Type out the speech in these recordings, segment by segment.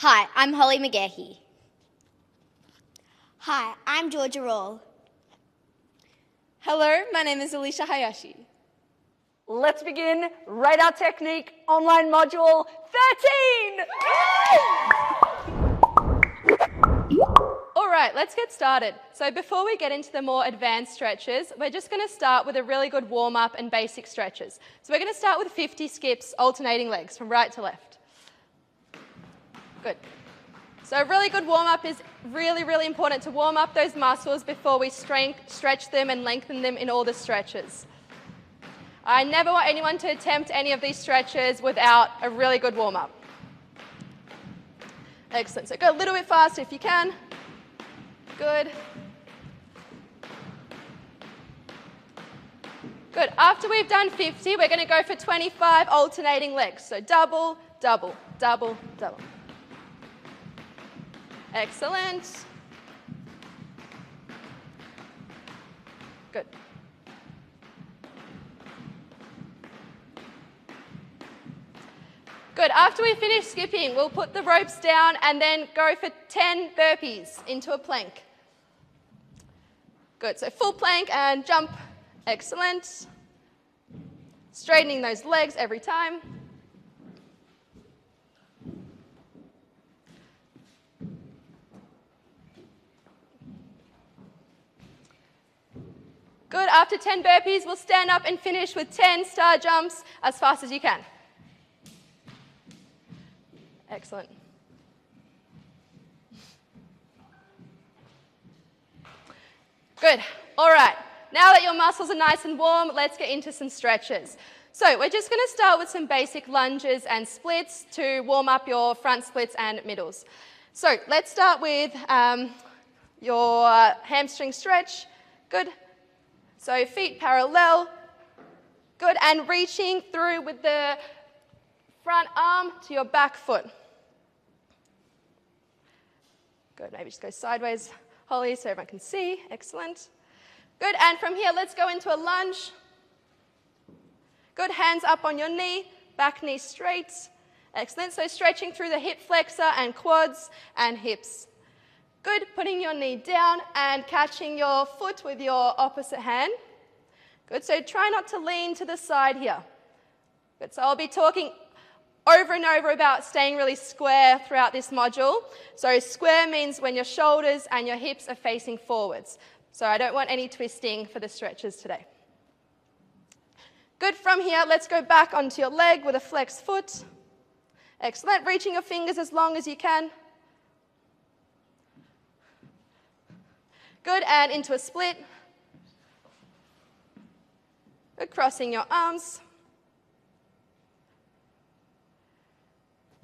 Hi, I'm Holly McGahey. Hi, I'm Georgia Roll. Hello, my name is Alicia Hayashi. Let's begin Radar Technique Online Module 13! All right, let's get started. So before we get into the more advanced stretches, we're just going to start with a really good warm-up and basic stretches. So we're going to start with 50 skips, alternating legs from right to left. Good. So a really good warm-up is really important to warm up those muscles before we stretch them and lengthen them in all the stretches. I never want anyone to attempt any of these stretches without a really good warm-up. Excellent. So go a little bit faster if you can. Good. Good. After we've done 50, we're going to go for 25 alternating legs. So double, double, double, double. Excellent. Good. Good. After we finish skipping, we'll put the ropes down and then go for 10 burpees into a plank. Good. So full plank and jump. Excellent. Straightening those legs every time. Good. After 10 burpees, we'll stand up and finish with 10 star jumps as fast as you can. Excellent. Good. All right. Now that your muscles are nice and warm, let's get into some stretches. So we're just going to start with some basic lunges and splits to warm up your front splits and middles. So let's start with your hamstring stretch. Good. So feet parallel. Good. And reaching through with the front arm to your back foot. Good. Maybe just go sideways, Holly, so everyone can see. Excellent. Good. And from here, let's go into a lunge. Good. Hands up on your knee, back knee straight. Excellent. So stretching through the hip flexor and quads and hips. Good. Putting your knee down and catching your foot with your opposite hand. Good. So try not to lean to the side here. Good. So I'll be talking over and over about staying really square throughout this module. So square means when your shoulders and your hips are facing forwards. So I don't want any twisting for the stretches today. Good. From here, let's go back onto your leg with a flexed foot. Excellent. Reaching your fingers as long as you can. Good. And into a split. Good. Crossing your arms.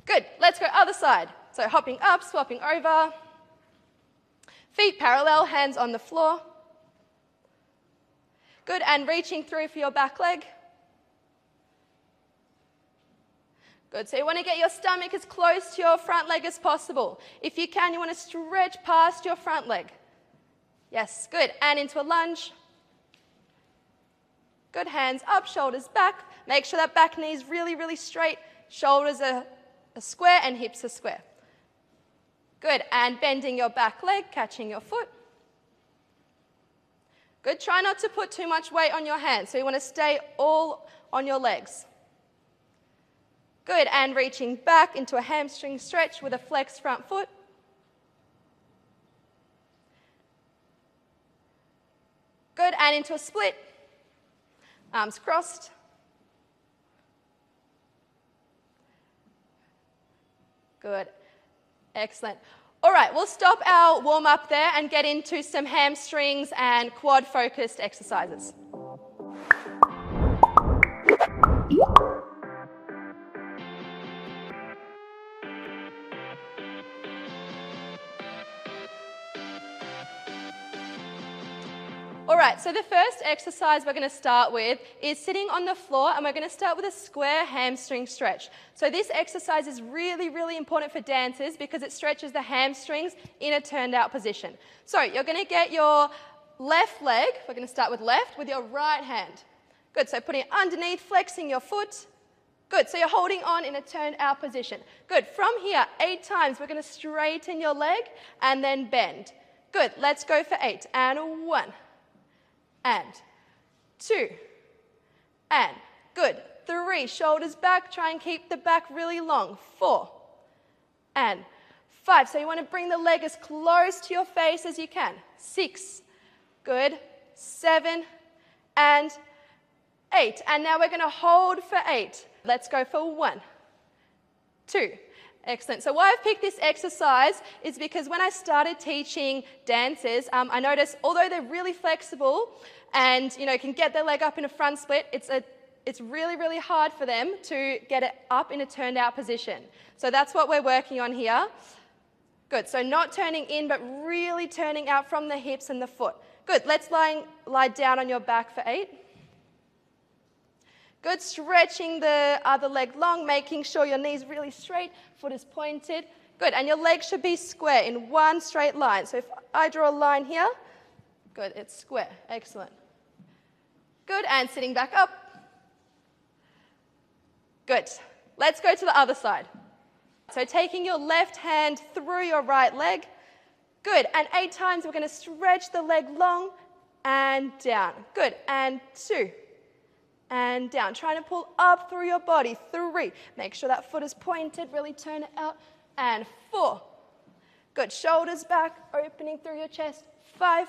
Good. Let's go other side. So hopping up, swapping over. Feet parallel, hands on the floor. Good. And reaching through for your back leg. Good. So you want to get your stomach as close to your front leg as possible. If you can, you want to stretch past your front leg. Yes. Good. And into a lunge. Good. Hands up, shoulders back. Make sure that back knee is really straight. Shoulders are square and hips are square. Good. And bending your back leg, catching your foot. Good. Try not to put too much weight on your hands. So you want to stay all on your legs. Good. And reaching back into a hamstring stretch with a flexed front foot. Good. And into a split. Arms crossed. Good. Excellent. All right, we'll stop our warm-up there and get into some hamstrings and quad-focused exercises. All right, so the first exercise we're going to start with is sitting on the floor, and we're going to start with a square hamstring stretch. So this exercise is really important for dancers because it stretches the hamstrings in a turned out position. So you're going to get your left leg, we're going to start with left, with your right hand. Good, so putting it underneath, flexing your foot. Good, so you're holding on in a turned out position. Good, from here, 8 times, we're going to straighten your leg and then bend. Good, let's go for 8. And 1, and 2, and good. 3, shoulders back, try and keep the back really long. 4, and 5. So you want to bring the leg as close to your face as you can. 6, good. 7, and 8. And now we're going to hold for 8. Let's go for 1, 2. Excellent. So why I've picked this exercise is because when I started teaching dancers, I noticed although they're really flexible and can get their leg up in a front split, it's really, really hard for them to get it up in a turned out position. So that's what we're working on here. Good. So not turning in, but really turning out from the hips and the foot. Good. Let's lie down on your back for 8. Good, stretching the other leg long, making sure your knee's really straight, foot is pointed. Good, and your leg should be square in one straight line. So if I draw a line here, good, it's square, excellent. Good, and sitting back up. Good, let's go to the other side. So taking your left hand through your right leg. Good, and 8 times we're going to stretch the leg long and down. Good, and 2. And down, trying to pull up through your body. 3, make sure that foot is pointed, really turn it out. And 4, good, shoulders back, opening through your chest. 5,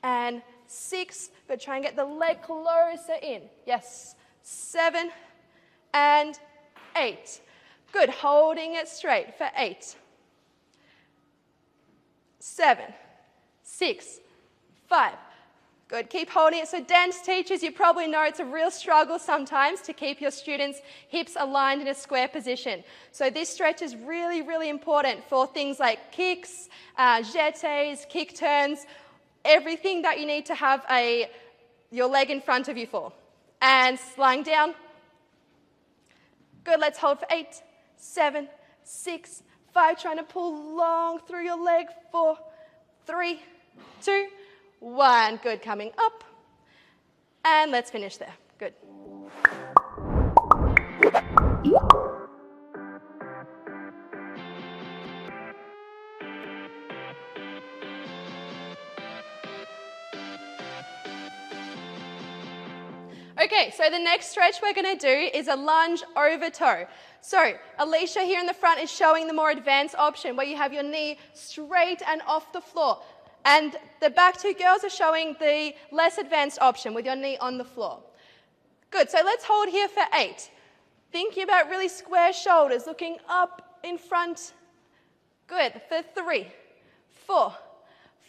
and 6, good, try and get the leg closer in. Yes, 7, and 8. Good, holding it straight for 8, 7, 6, 5. Good, keep holding it. So dance teachers, you probably know it's a real struggle sometimes to keep your students' hips aligned in a square position. So this stretch is really, really important for things like kicks, jetés, kick turns, everything that you need to have your leg in front of you for. And lying down. Good, let's hold for 8, 7, 6, 5, trying to pull long through your leg. 4, 3, 2, 1, good, coming up, and let's finish there, good. Okay, so the next stretch we're going to do is a lunge over toe. So Alicia here in the front is showing the more advanced option where you have your knee straight and off the floor. And the back 2 girls are showing the less advanced option with your knee on the floor. Good, so let's hold here for 8. Thinking about really square shoulders, looking up in front. Good, for 3, 4,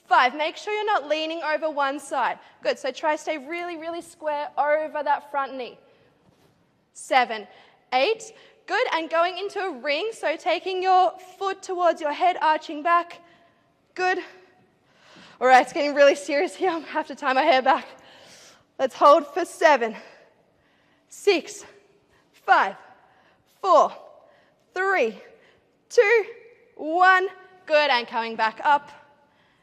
5. Make sure you're not leaning over one side. Good, so try to stay really, really square over that front knee. 7, 8. Good, and going into a ring, so taking your foot towards your head, arching back. Good. All right, it's getting really serious here. I'm going to have to tie my hair back. Let's hold for 7, 6, 5, 4, 3, 2, 1. Good, and coming back up.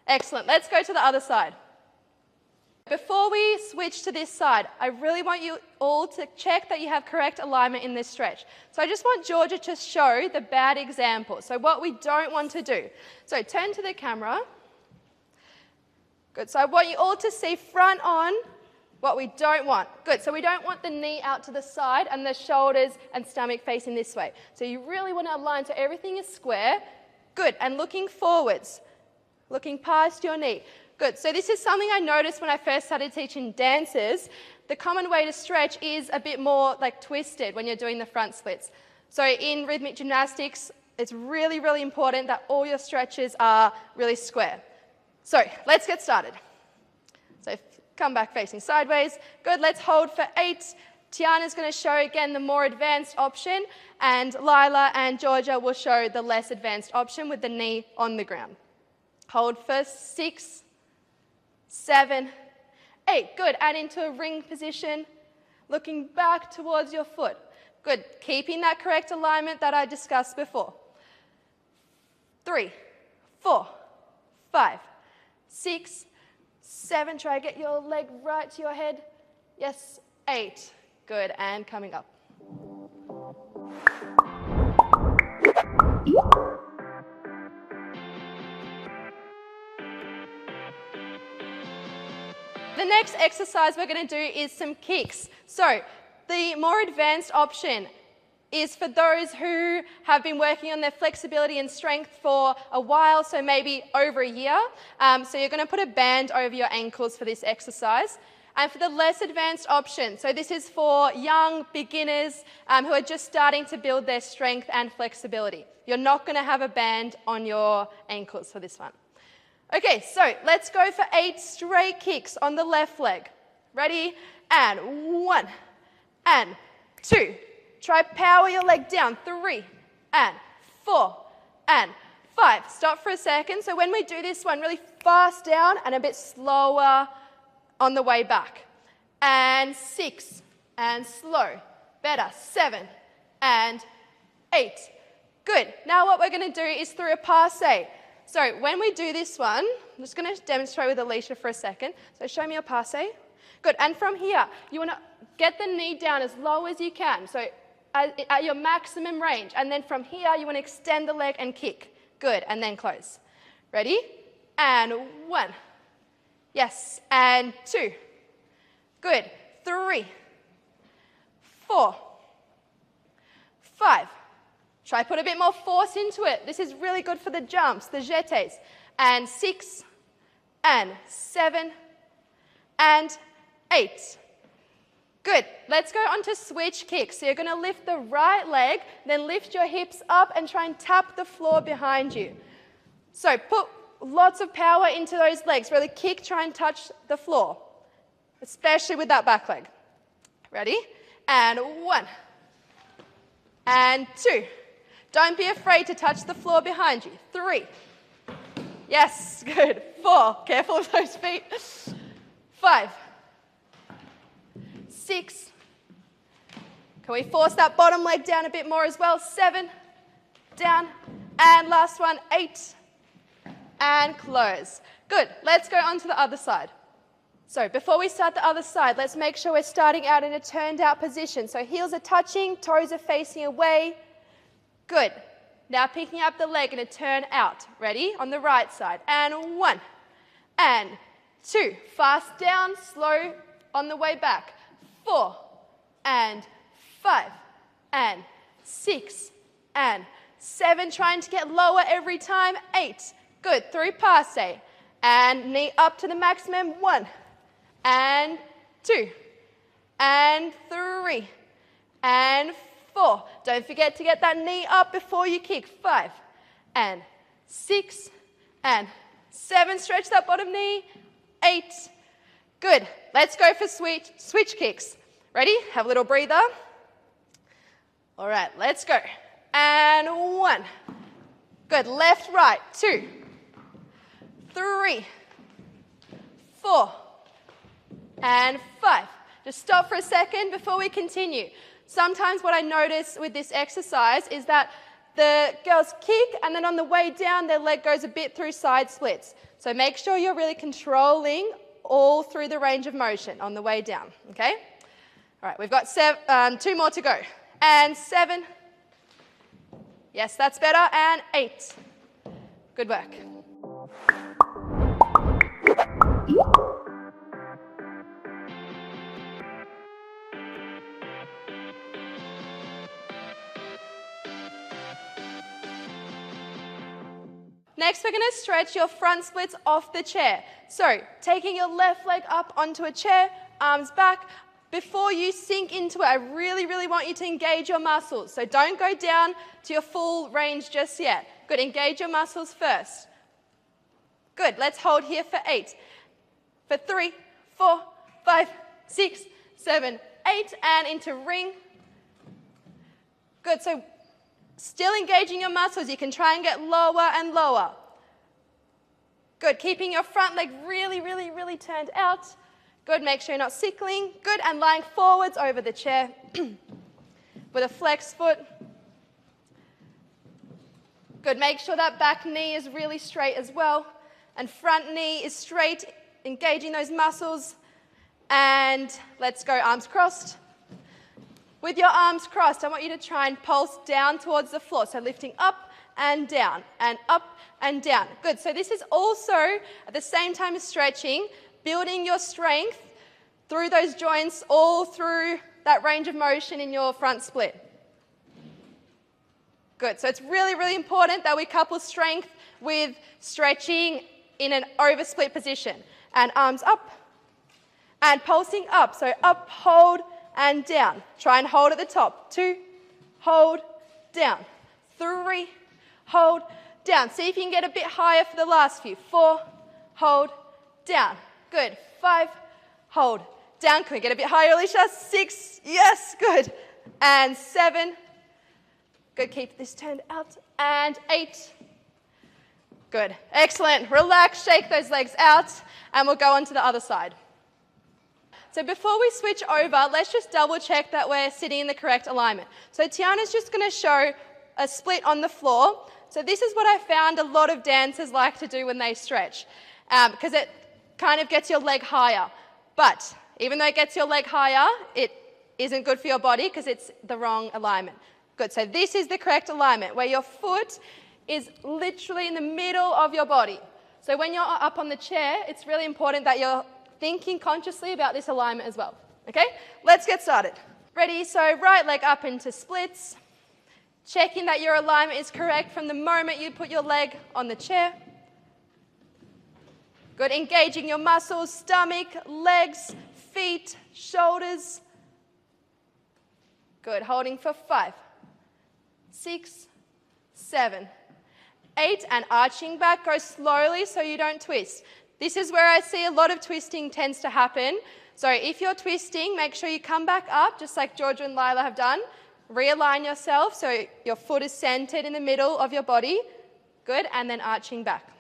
Excellent. Let's go to the other side. Before we switch to this side, I really want you all to check that you have correct alignment in this stretch. So I just want Georgia to show the bad example. So what we don't want to do. So turn to the camera. Good, so I want you all to see front on what we don't want. Good, so we don't want the knee out to the side and the shoulders and stomach facing this way. So you really want to align so everything is square. Good, and looking forwards, looking past your knee. Good, so this is something I noticed when I first started teaching dancers. The common way to stretch is a bit more like twisted when you're doing the front splits. So in rhythmic gymnastics, it's really, really important that all your stretches are really square. So let's get started. So come back facing sideways. Good, let's hold for 8. Tiana's going to show again the more advanced option, and Lila and Georgia will show the less advanced option with the knee on the ground. Hold for 6, 7, 8. Good, and into a ring position, looking back towards your foot. Good, keeping that correct alignment that I discussed before. 3, 4, 5, 6, 7. Try to get your leg right to your head. Yes, 8. Good, and coming up. The next exercise we're going to do is some kicks. So the more advanced option is for those who have been working on their flexibility and strength for a while, so maybe over a year. So you're going to put a band over your ankles for this exercise. And for the less advanced option, so this is for young beginners who are just starting to build their strength and flexibility. You're not going to have a band on your ankles for this one. Okay, so let's go for 8 straight kicks on the left leg. Ready? And 1, and 2. Try power your leg down. 3, and 4, and 5. Stop for a second. So when we do this one, really fast down and a bit slower on the way back. And 6, and slow. Better. 7, and 8. Good. Now what we're going to do is through a passe. So when we do this one, I'm just going to demonstrate with Alicia for a second. So show me your passe. Good. And from here, you want to get the knee down as low as you can. So at your maximum range. And then from here, you want to extend the leg and kick. Good. And then close. Ready? And 1. Yes. And 2. Good. 3. 4. 5. Try put a bit more force into it. This is really good for the jumps, the jetés. And 6, and 7, and 8. Good. Let's go on to switch kicks. So you're going to lift the right leg, then lift your hips up and try and tap the floor behind you. So put lots of power into those legs. Really kick, try and touch the floor, especially with that back leg. Ready? And 1, and 2. Don't be afraid to touch the floor behind you. 3. Yes, good. 4. Careful of those feet. 5. 6. Can we force that bottom leg down a bit more as well? 7. Down. And last one, 8. And close. Good. Let's go on to the other side. So before we start the other side, let's make sure we're starting out in a turned out position. So heels are touching, toes are facing away. Good. Now picking up the leg and a turn out. Ready? On the right side. And 1, and 2. Fast down, slow on the way back. 4, and 5, and 6, and 7. Trying to get lower every time. 8. Good. Through passe. And knee up to the maximum. 1, and 2, and 3, and 4. Don't forget to get that knee up before you kick. 5, and 6, and 7. Stretch that bottom knee. 8. Good. Let's go for switch kicks. Ready? Have a little breather. All right, let's go. And 1. Good. Left, right. 2, 3, 4, and 5. Just stop for a second before we continue. Sometimes what I notice with this exercise is that the girls kick and then on the way down their leg goes a bit through side splits. So make sure you're really controlling all through the range of motion on the way down, okay? All right, we've got 2 more to go. And 7. Yes, that's better. And 8. Good work. Next, we're going to stretch your front splits off the chair. So, taking your left leg up onto a chair, arms back. Before you sink into it, I really, really want you to engage your muscles. So don't go down to your full range just yet. Good, engage your muscles first. Good, let's hold here for 8. For 3, 4, 5, 6, 7, 8, and into ring. Good, so still engaging your muscles. You can try and get lower and lower. Good, keeping your front leg really, really, really turned out. Good, make sure you're not sickling. Good, and lying forwards over the chair with a flex foot. Good, make sure that back knee is really straight as well. And front knee is straight, engaging those muscles. And let's go, arms crossed. With your arms crossed, I want you to try and pulse down towards the floor. So lifting up and down and up and down. Good. So this is also at the same time as stretching, building your strength through those joints all through that range of motion in your front split. Good. So it's really, really important that we couple strength with stretching in an oversplit position. And arms up and pulsing up. So up, hold, and down. Try and hold at the top. 2, hold, down. 3, hold, down. See if you can get a bit higher for the last few. 4, hold, down. Good. 5, hold, down. Can we get a bit higher, Alicia? 6, yes, good. And 7, good. Keep this turned out. And 8, good. Excellent. Relax, shake those legs out, and we'll go on to the other side. So before we switch over, let's just double check that we're sitting in the correct alignment. So Tiana's just going to show a split on the floor. So this is what I found a lot of dancers like to do when they stretch, because it kind of gets your leg higher. But even though it gets your leg higher, it isn't good for your body because it's the wrong alignment. Good, so this is the correct alignment where your foot is literally in the middle of your body. So when you're up on the chair, it's really important that you're thinking consciously about this alignment as well. Okay, let's get started. Ready? So right leg up into splits. Checking that your alignment is correct from the moment you put your leg on the chair. Good. Engaging your muscles, stomach, legs, feet, shoulders. Good. Holding for 5, 6, 7, 8, and arching back. Go slowly so you don't twist. This is where I see a lot of twisting tends to happen. So if you're twisting, make sure you come back up, just like Georgia and Lila have done. Realign yourself so your foot is centered in the middle of your body. Good, and then arching back.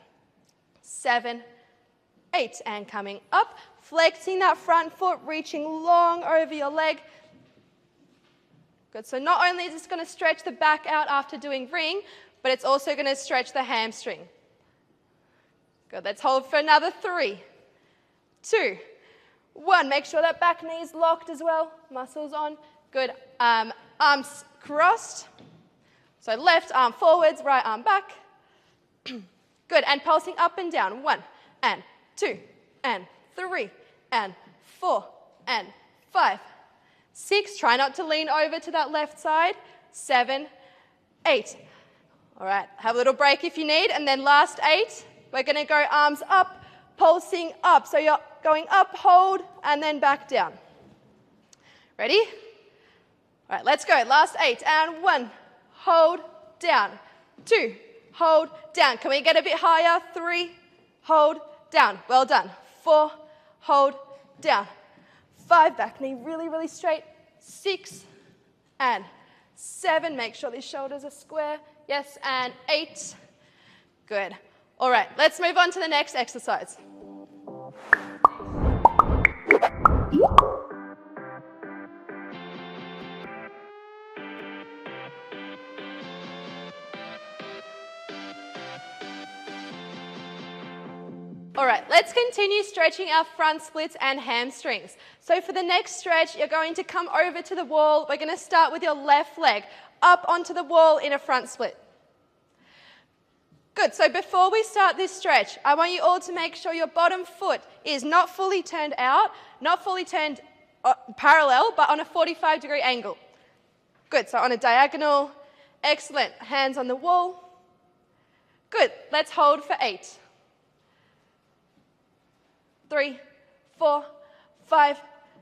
7, 8, and coming up. Flexing that front foot, reaching long over your leg. Good, so not only is this going to stretch the back out after doing ring, but it's also going to stretch the hamstring. Good, let's hold for another 3, 2, 1. Make sure that back knee is locked as well, muscles on. Good, arms crossed. So left arm forwards, right arm back. Good, and pulsing up and down. 1, and 2, and 3, and 4, and 5, 6. Try not to lean over to that left side. 7, 8. All right, have a little break if you need, and then last 8. We're going to go arms up, pulsing up. So you're going up, hold, and then back down. Ready? All right, let's go. Last 8. And 1, hold, down. 2, hold, down. Can we get a bit higher? 3, hold, down. Well done. 4, hold, down. 5, back knee really, really straight. 6, and 7. Make sure these shoulders are square. Yes, and 8. Good. All right, let's move on to the next exercise. All right, let's continue stretching our front splits and hamstrings. So for the next stretch, you're going to come over to the wall. We're going to start with your left leg up onto the wall in a front split. Good, so before we start this stretch, I want you all to make sure your bottom foot is not fully turned out, not fully turned parallel, but on a 45-degree angle. Good, so on a diagonal. Excellent. Hands on the wall. Good, let's hold for 8. 3, 4, 5,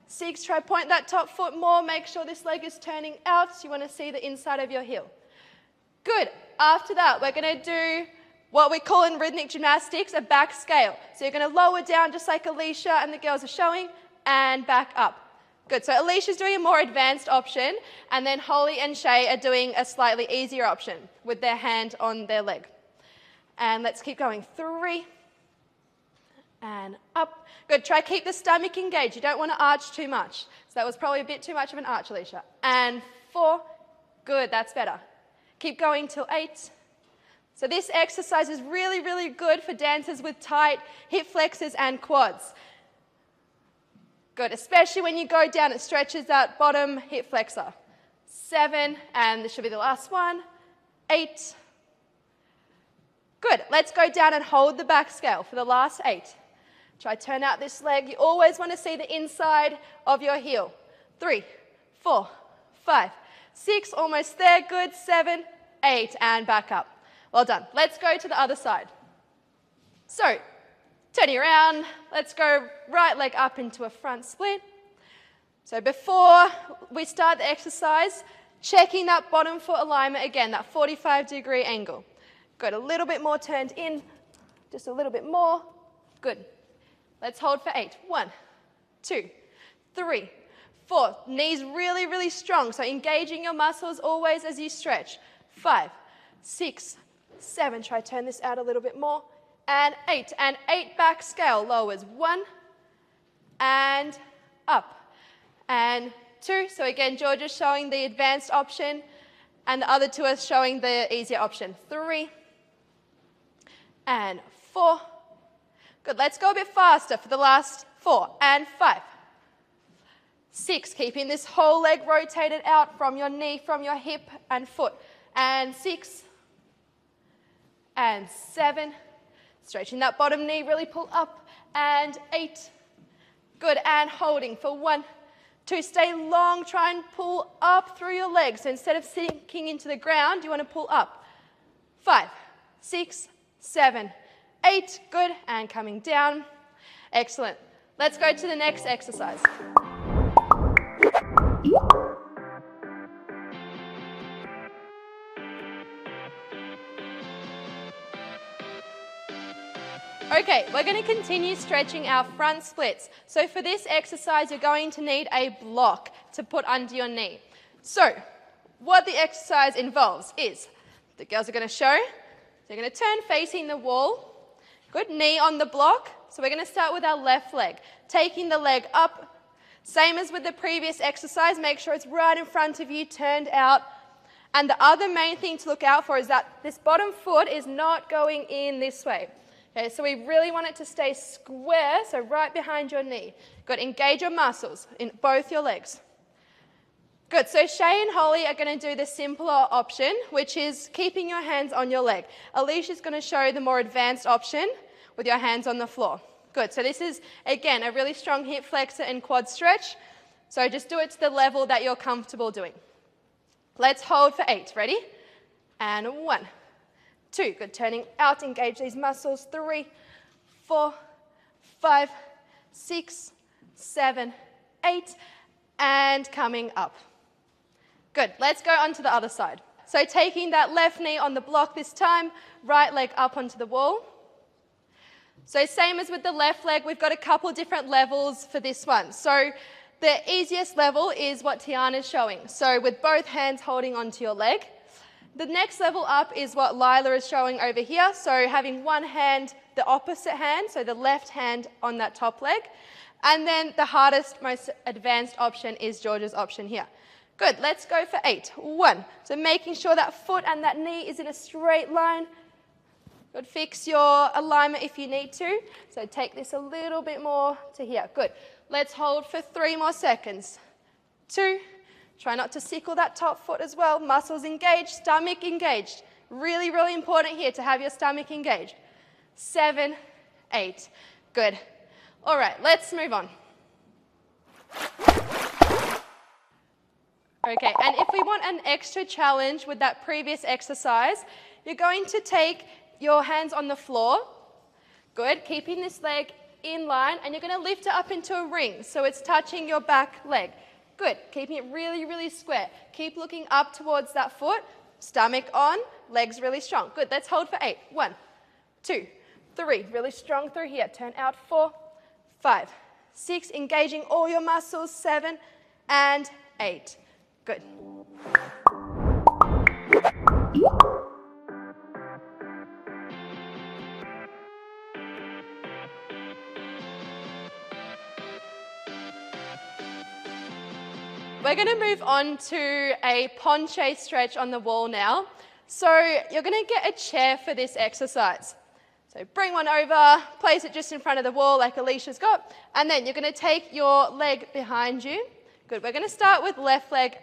6. Try point that top foot more. Make sure this leg is turning out. You want to see the inside of your heel. Good. After that, we're going to do what we call in rhythmic gymnastics a back scale. So you're going to lower down just like Alicia and the girls are showing, and back up. Good. So Alicia's doing a more advanced option, and then Holly and Shay are doing a slightly easier option with their hand on their leg. And let's keep going. 3, and up. Good. Try keep the stomach engaged. You don't want to arch too much. So that was probably a bit too much of an arch, Alicia. And 4. Good. That's better. Keep going till 8. So this exercise is really, really good for dancers with tight hip flexors and quads. Good, especially when you go down, it stretches that bottom hip flexor. 7, and this should be the last one, 8. Good. Let's go down and hold the back scale for the last 8. Try turn out this leg. You always want to see the inside of your heel. 3, 4, 5, 6, almost there. Good. 7, 8, and back up. Well done. Let's go to the other side. So, turning around, let's go right leg up into a front split. So before we start the exercise, checking that bottom foot alignment again, that 45-degree angle. Good, a little bit more turned in, just a little bit more. Good. Let's hold for 8. 1, 2, 3, 4. Knees really, really strong, so engaging your muscles always as you stretch. 5, 6, 7. Try turn this out a little bit more. And 8. And 8 back scale lowers. 1 and up. And 2. So again, George is showing the advanced option, and the other 2 are showing the easier option. 3 and 4. Good. Let's go a bit faster for the last 4 and 5. 6. Keeping this whole leg rotated out from your knee, from your hip and foot. And 6 and 7. Stretching that bottom knee, really pull up. And 8. Good. And holding for 1, 2. Stay long. Try and pull up through your legs. So instead of sinking into the ground, you want to pull up. 5, 6, 7, 8. Good. And coming down. Excellent. Let's go to the next exercise. Okay, we're going to continue stretching our front splits. So for this exercise, you're going to need a block to put under your knee. So what the exercise involves is, the girls are going to show, they're going to turn facing the wall. Good, knee on the block. So we're going to start with our left leg. Taking the leg up, same as with the previous exercise, make sure it's right in front of you, turned out. And the other main thing to look out for is that this bottom foot is not going in this way. Okay, so we really want it to stay square, so right behind your knee. Good, engage your muscles in both your legs. Good, so Shay and Holly are going to do the simpler option, which is keeping your hands on your leg. Alicia's going to show the more advanced option with your hands on the floor. Good, so this is, again, a really strong hip flexor and quad stretch. So just do it to the level that you're comfortable doing. Let's hold for 8. Ready? And 1, 2. Good, turning out, engage these muscles. 3, 4, 5, 6, 7, 8. And coming up. Good, let's go on to the other side. So taking that left knee on the block this time, right leg up onto the wall. So same as with the left leg, we've got a couple different levels for this one. So the easiest level is what Tiana's showing. So with both hands holding onto your leg. The next level up is what Lila is showing over here. So having one hand, the opposite hand, so the left hand on that top leg. And then the hardest, most advanced option is George's option here. Good, let's go for 8. 1. So making sure that foot and that knee is in a straight line. Good, fix your alignment if you need to. So take this a little bit more to here. Good. Let's hold for 3 more seconds. 2. Try not to sickle that top foot as well. Muscles engaged, stomach engaged. Really, really important here to have your stomach engaged. 7, 8. Good. All right, let's move on. Okay, and if we want an extra challenge with that previous exercise, you're going to take your hands on the floor. Good, keeping this leg in line, and you're going to lift it up into a ring so it's touching your back leg. Good, keeping it really, really square. Keep looking up towards that foot, stomach on, legs really strong. Good, let's hold for 8. 1, 2, 3, really strong through here. Turn out 4, 5, 6, engaging all your muscles. 7 and 8. Good. We're going to move on to a penché stretch on the wall now. So you're going to get a chair for this exercise. So bring one over, place it just in front of the wall like Alicia's got, and then you're going to take your leg behind you. Good, we're going to start with left leg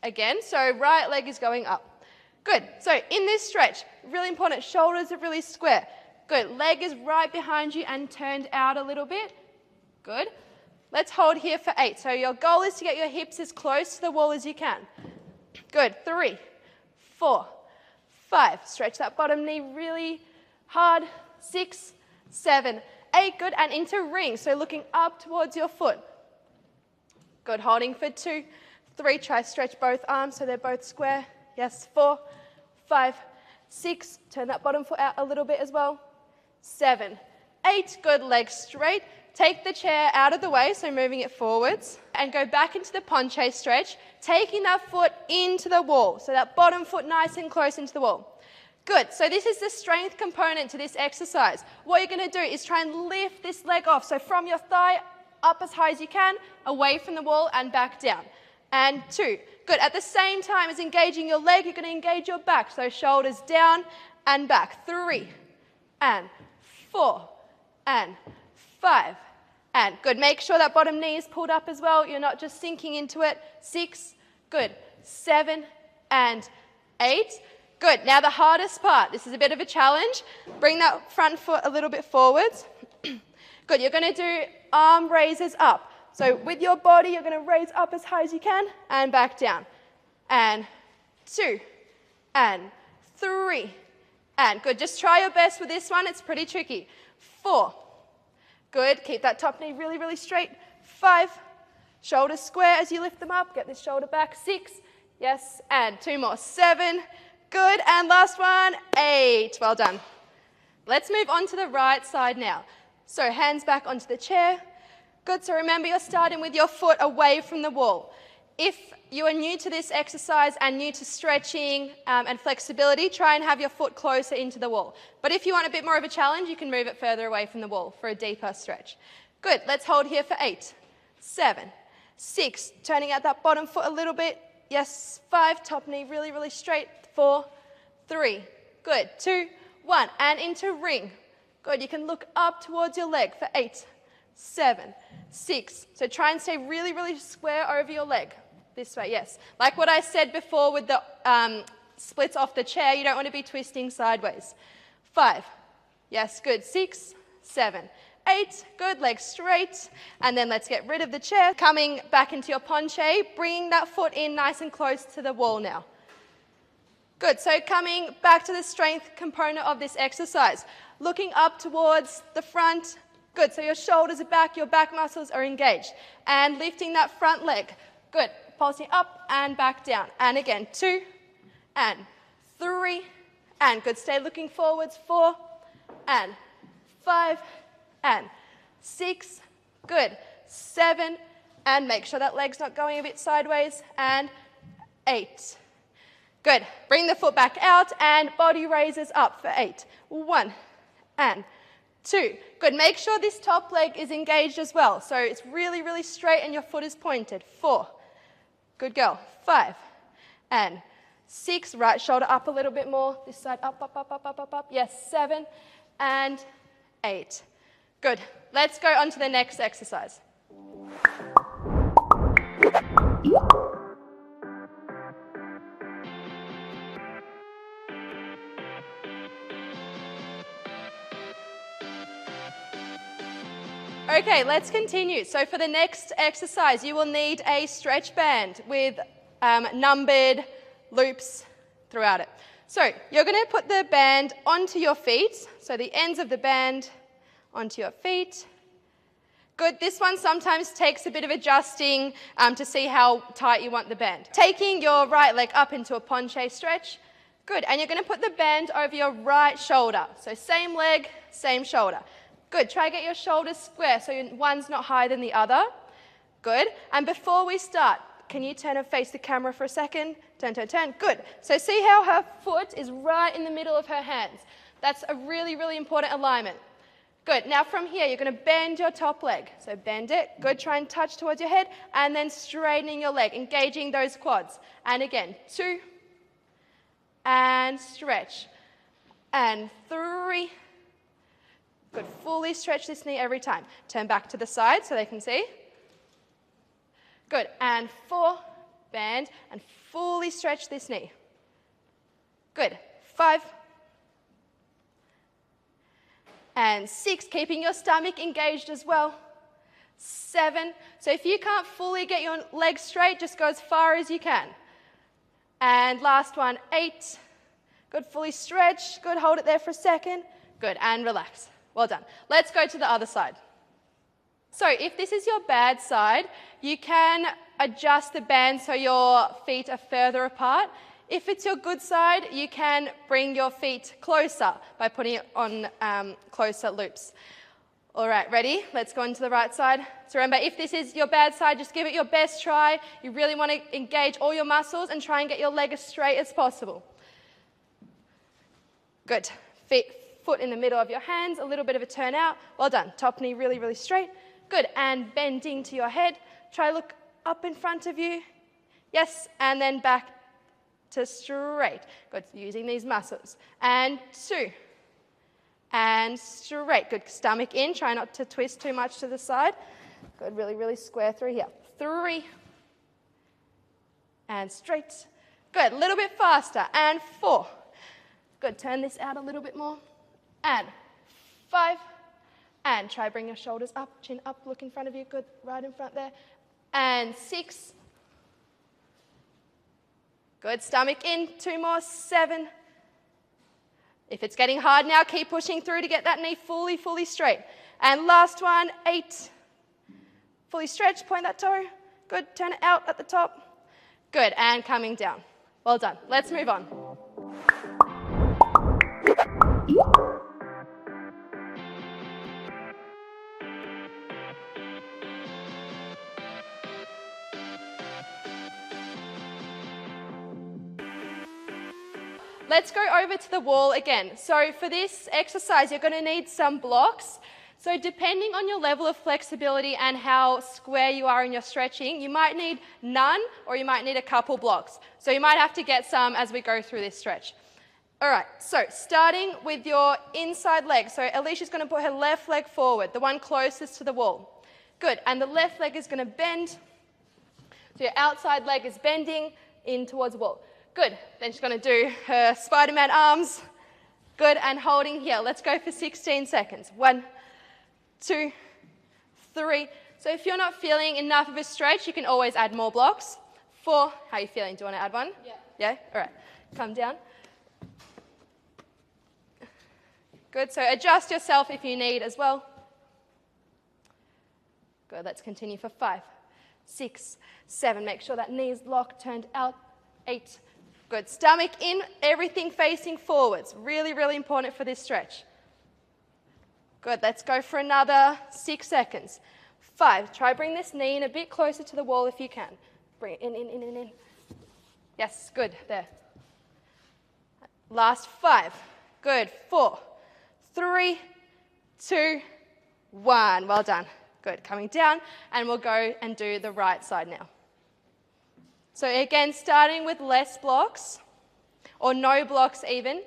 Again, so right leg is going up. Good. So in this stretch, really important, shoulders are really square. Good. Leg is right behind you and turned out a little bit. Good. Let's hold here for 8. So your goal is to get your hips as close to the wall as you can. Good. 3, 4, 5. Stretch that bottom knee really hard. 6, 7, 8. Good. And into ring. So looking up towards your foot. Good. Holding for 2, 3. Try stretch both arms so they're both square. Yes. 4, 5, 6. Turn that bottom foot out a little bit as well. 7, 8. Good. Legs straight. Take the chair out of the way, so moving it forwards, and go back into the penché stretch, taking that foot into the wall. So that bottom foot nice and close into the wall. Good. So this is the strength component to this exercise. What you're going to do is try and lift this leg off. So from your thigh up as high as you can, away from the wall and back down. And 2. Good. At the same time as engaging your leg, you're going to engage your back. So shoulders down and back. 3 and 4 and 5 and good. Make sure that bottom knee is pulled up as well. You're not just sinking into it. 6, good. 7 and 8. Good. Now the hardest part. This is a bit of a challenge. Bring that front foot a little bit forwards. Good. You're going to do arm raises up. So with your body, you're going to raise up as high as you can and back down. And 2 and 3 and good. Just try your best with this one. It's pretty tricky. 4. Good. Keep that top knee really, really straight. 5. Shoulders square as you lift them up. Get this shoulder back. 6. Yes. And 2 more. 7. Good. And last one. 8. Well done. Let's move on to the right side now. So hands back onto the chair. Good. So remember, you're starting with your foot away from the wall. If you are new to this exercise and new to stretching and flexibility, try and have your foot closer into the wall. But if you want a bit more of a challenge, you can move it further away from the wall for a deeper stretch. Good. Let's hold here for 8, 7, 6. Turning out that bottom foot a little bit. Yes. 5. Top knee really, really straight. 4, 3. Good. 2, 1. And into ring. Good. You can look up towards your leg for 8, 7, 6. So try and stay really, really square over your leg. This way, yes. Like what I said before with the splits off the chair, you don't want to be twisting sideways. 5. Yes, good. 6, 7, 8. Good. Legs straight. And then let's get rid of the chair. Coming back into your penché, bringing that foot in nice and close to the wall now. Good. So coming back to the strength component of this exercise. Looking up towards the front. Good. So your shoulders are back, your back muscles are engaged. And lifting that front leg. Good. Pulsing up and back down. And again, 2 and 3 and good. Stay looking forwards. 4 and 5 and 6. Good. 7 and make sure that leg's not going a bit sideways. And 8. Good. Bring the foot back out and body raises up for 8. 1 and 2. Good. Make sure this top leg is engaged as well. So it's really, really straight and your foot is pointed. 4. Good girl. 5 and 6. Right shoulder up a little bit more. This side up, up, up, up, up, up, up. Yes. 7 and 8. Good. Let's go on to the next exercise. Okay, let's continue. So for the next exercise, you will need a stretch band with numbered loops throughout it. So you're going to put the band onto your feet. So the ends of the band onto your feet. Good. This one sometimes takes a bit of adjusting to see how tight you want the band. Taking your right leg up into a penché stretch. Good. And you're going to put the band over your right shoulder. So same leg, same shoulder. Good. Try to get your shoulders square so one's not higher than the other. Good. And before we start, can you turn and face the camera for a second? Turn, turn, turn. Good. So see how her foot is right in the middle of her hands. That's a really, really important alignment. Good. Now from here, you're going to bend your top leg. So bend it. Good. Try and touch towards your head. And then straightening your leg, engaging those quads. And again, 2. And stretch. And 3. Good. Fully stretch this knee every time. Turn back to the side so they can see. Good. And 4 bend, and fully stretch this knee. Good. 5. And 6, keeping your stomach engaged as well. 7. So if you can't fully get your legs straight, just go as far as you can. And last one, 8. Good, fully stretch. Good, hold it there for a second. Good, and relax. Well done. Let's go to the other side. So if this is your bad side, you can adjust the band so your feet are further apart. If it's your good side, you can bring your feet closer by putting it on closer loops. All right, ready? Let's go into the right side. So remember, if this is your bad side, just give it your best try. You really want to engage all your muscles and try and get your leg as straight as possible. Good. Foot in the middle of your hands, a little bit of a turn out. Well done. Top knee really, really straight. Good. And bending to your head. Try look up in front of you. Yes, and then back to straight. Good. Using these muscles. And 2. And straight. Good. Stomach in. Try not to twist too much to the side. Good. Really, really square through here. 3. And straight. Good. A little bit faster. And 4. Good. Turn this out a little bit more. And 5. And try bring your shoulders up, chin up, look in front of you. Good. Right in front there. And 6. Good. Stomach in. 2 more. 7. If it's getting hard now, keep pushing through to get that knee fully, fully straight. And last one, 8. Fully stretch, point that toe. Good. Turn it out at the top. Good. And coming down. Well done. Let's move on. Let's go over to the wall again. So for this exercise, you're going to need some blocks. So depending on your level of flexibility and how square you are in your stretching, you might need none or you might need a couple blocks. So you might have to get some as we go through this stretch. All right, so starting with your inside leg. So Alicia's going to put her left leg forward, the one closest to the wall. Good, and the left leg is going to bend. So your outside leg is bending in towards the wall. Good. Then she's going to do her Spider-Man arms. Good. And holding here. Let's go for 16 seconds. 1, 2, 3. So if you're not feeling enough of a stretch, you can always add more blocks. 4. How are you feeling? Do you want to add one? Yeah. Yeah? All right. Come down. Good. So adjust yourself if you need as well. Good. Let's continue for 5, 6, 7. Make sure that knee is locked, turned out. 8. Good. Stomach in, everything facing forwards. Really, really important for this stretch. Good. Let's go for another 6 seconds. 5. Try bring this knee in a bit closer to the wall if you can. Bring it in. Yes, good. There. Last 5. Good. 4, 3, 2, 1. Well done. Good. Coming down, and we'll go and do the right side now. So again, starting with less blocks, or no blocks even.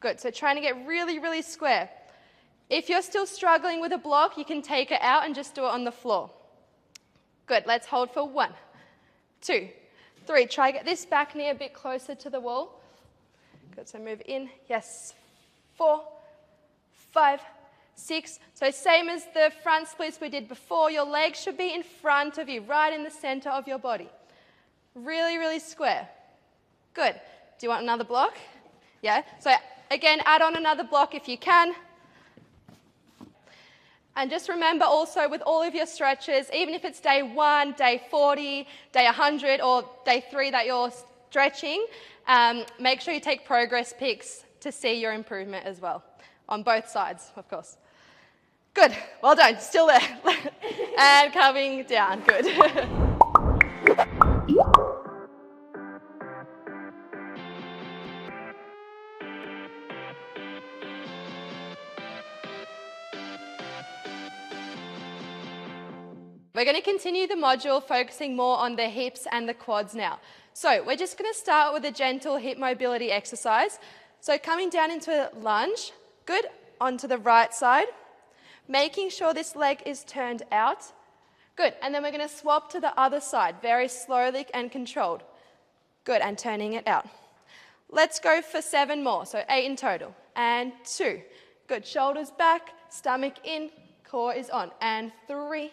Good, so trying to get really, really square. If you're still struggling with a block, you can take it out and just do it on the floor. Good, let's hold for 1, 2, 3. Try to get this back knee a bit closer to the wall. Good, so move in. Yes. 4, 5, 6. So same as the front splits we did before, your legs should be in front of you, right in the center of your body. Really, really square. Good. Do you want another block? Yeah. So again, add on another block if you can. And just remember also with all of your stretches, even if it's day 1, day 40, day 100, or day 3 that you're stretching, make sure you take progress pics to see your improvement as well, on both sides, of course. Good. Well done. Still there. And coming down. Good. We're going to continue the module focusing more on the hips and the quads now. So we're just going to start with a gentle hip mobility exercise. So coming down into a lunge. Good. Onto the right side. Making sure this leg is turned out. Good, and then we're going to swap to the other side, very slowly and controlled. Good, and turning it out. Let's go for 7 more, so 8 in total. And 2. Good, shoulders back, stomach in, core is on. And 3.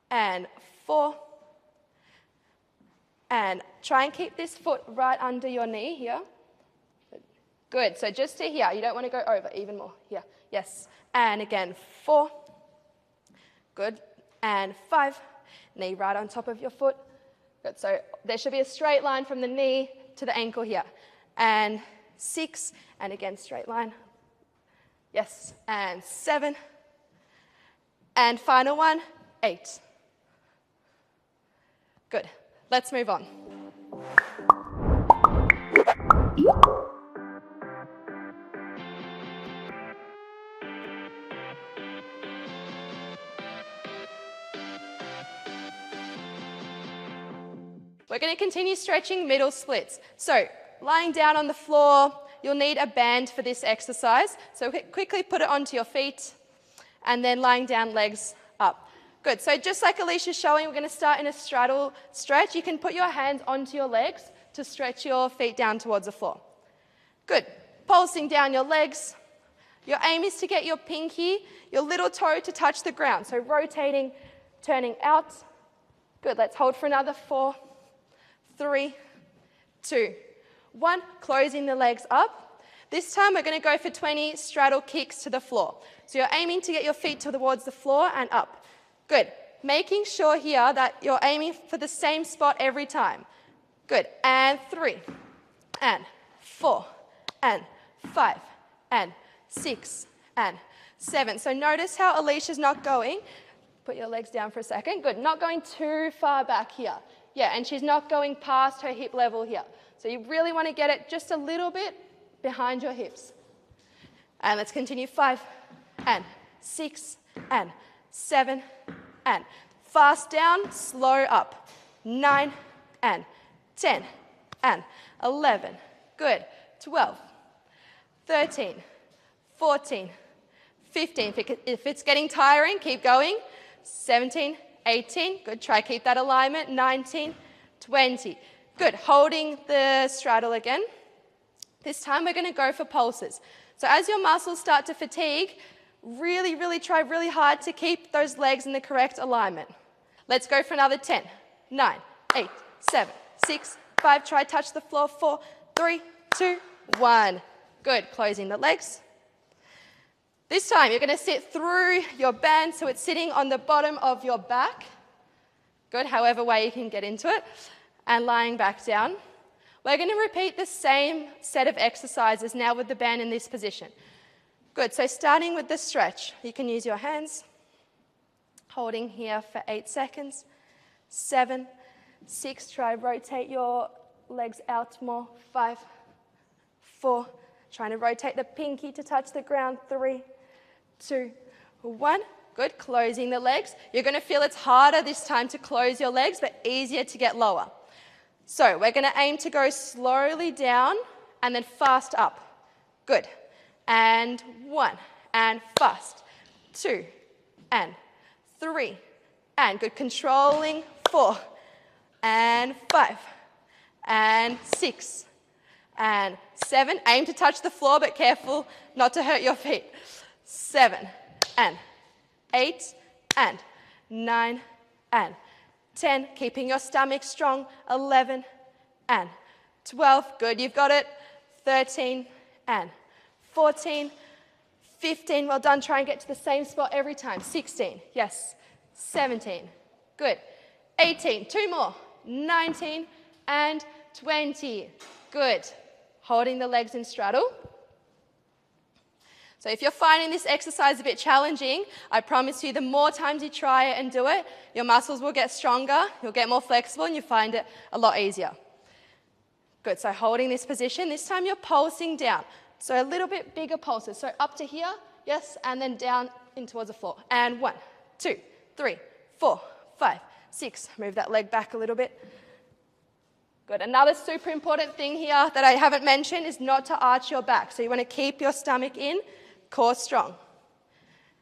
And 4. And try and keep this foot right under your knee here. Good, so just to here, you don't want to go over, even more. Here, yes. And again, 4. Good, and 5. Knee right on top of your foot. Good, so there should be a straight line from the knee to the ankle here. And 6, and again, straight line. Yes, and 7. And final one, 8. Good, let's move on. We're going to continue stretching middle splits. So, lying down on the floor, you'll need a band for this exercise. So quickly put it onto your feet, and then lying down, legs up. Good, so just like Alicia's showing, we're going to start in a straddle stretch. You can put your hands onto your legs to stretch your feet down towards the floor. Good, pulsing down your legs. Your aim is to get your pinky, your little toe to touch the ground. So rotating, turning out. Good, let's hold for another 4, 3, 2, 1. Closing the legs up. This time we're going to go for 20 straddle kicks to the floor. So you're aiming to get your feet towards the floor and up. Good. Making sure here that you're aiming for the same spot every time. Good. And 3, and 4, and 5, and 6, and 7. So notice how Alicia's not going. Put your legs down for a second. Good. Not going too far back here. Yeah, and she's not going past her hip level here. So you really want to get it just a little bit behind your hips. And let's continue. 5, and 6, and 7, and fast down, slow up. 9, and 10, and 11. Good. 12, 13, 14, 15. If it's getting tiring, keep going. 17, 18. Good. Try keep that alignment. 19, 20. Good. Holding the straddle again. This time we're going to go for pulses. So as your muscles start to fatigue, really try really hard to keep those legs in the correct alignment. Let's go for another 10, 9, 8, 7, 6, 5. Try touch the floor. 4, 3, 2, 1. Good. Closing the legs. This time you're going to sit through your band so it's sitting on the bottom of your back. Good. However way you can get into it. And lying back down. We're going to repeat the same set of exercises now with the band in this position. Good, so starting with the stretch, you can use your hands, holding here for 8 seconds, 7, 6, try rotate your legs out more, 5, 4, trying to rotate the pinky to touch the ground, 3, 2, 1. Good, closing the legs. You're going to feel it's harder this time to close your legs, but easier to get lower. So we're going to aim to go slowly down and then fast up. Good. And 1, and fast. 2, and 3, and good. Controlling. 4, and 5, and 6, and 7. Aim to touch the floor, but careful not to hurt your feet. 7, and 8, and 9, and 10, keeping your stomach strong. 11, and 12. Good, you've got it. 13, and 14, 15. Well done. Try and get to the same spot every time. 16, yes. 17, good. 18, 2 more. 19, and 20. Good. Holding the legs in straddle. So if you're finding this exercise a bit challenging, I promise you the more times you try it and do it, your muscles will get stronger, you'll get more flexible, and you'll find it a lot easier. Good, so holding this position, this time you're pulsing down. So a little bit bigger pulses. So up to here, yes, and then down in towards the floor. And 1, 2, 3, 4, 5, 6. Move that leg back a little bit. Good. Another super important thing here that I haven't mentioned is not to arch your back. So you want to keep your stomach in, core strong.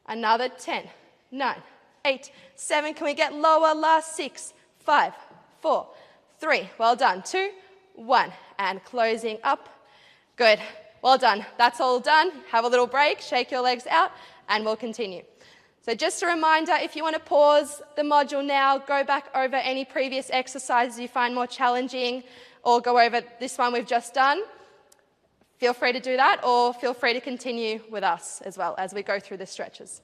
Another 10, 9, 8, 7. Can we get lower? Last 6, 5, 4, 3. Well done. 2, 1. And closing up. Good. Well done. That's all done. Have a little break, shake your legs out, and we'll continue. So just a reminder, if you want to pause the module now, go back over any previous exercises you find more challenging, or go over this one we've just done, feel free to do that, or feel free to continue with us as well as we go through the stretches.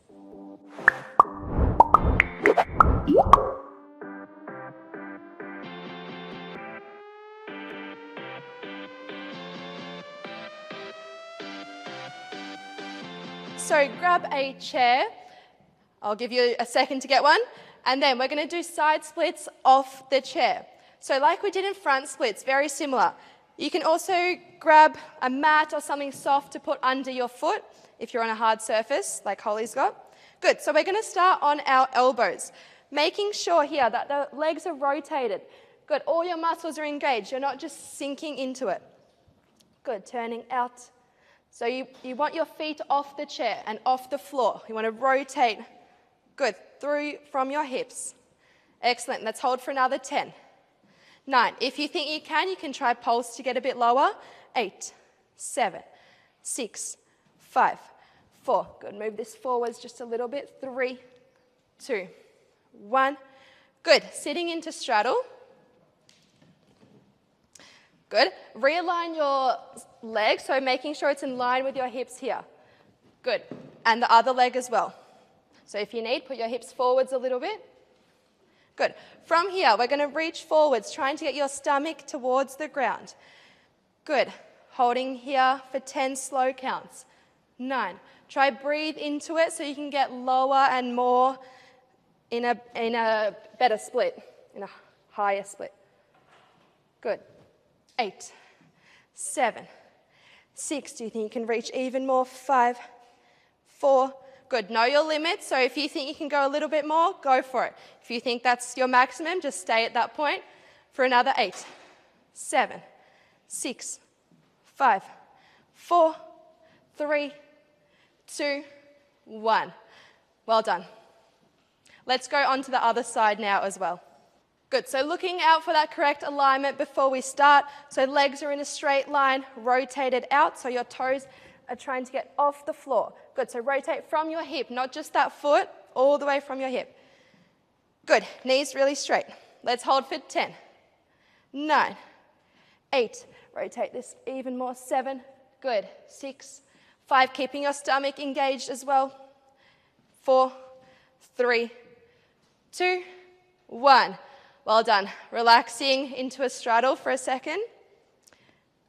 So grab a chair. I'll give you a second to get one. And then we're going to do side splits off the chair. So like we did in front splits, very similar. You can also grab a mat or something soft to put under your foot if you're on a hard surface like Holly's got. Good. So we're going to start on our elbows, making sure here that the legs are rotated. Good. All your muscles are engaged. You're not just sinking into it. Good. Turning out. So you want your feet off the chair and off the floor. You want to rotate, good, through from your hips. Excellent. Let's hold for another 10. 9. If you think you can try pulse to get a bit lower. 8, 7, 6, 5, 4. Good. Move this forwards just a little bit. 3, 2, 1. Good. Sitting into straddle. Good. Realign your leg, so making sure it's in line with your hips here. Good. And the other leg as well. So if you need, put your hips forwards a little bit. Good. From here, we're going to reach forwards, trying to get your stomach towards the ground. Good. Holding here for 10 slow counts. 9. Try breathe into it so you can get lower and more in a better split, in a higher split. Good. 8, 7, 6. Do you think you can reach even more? 5, 4. Good. Know your limits. So if you think you can go a little bit more, go for it. If you think that's your maximum, just stay at that point for another 8, 7, 6, 5, 4, 3, 2, 1. Well done. Let's go on to the other side now as well. Good, so looking out for that correct alignment before we start. So legs are in a straight line, rotated out, so your toes are trying to get off the floor. Good, so rotate from your hip, not just that foot, all the way from your hip. Good, knees really straight. Let's hold for 10, 9, 8. Rotate this even more, 7. Good, 6, 5. Keeping your stomach engaged as well. 4, 3, 2, 1. Well done. Relaxing into a straddle for a second.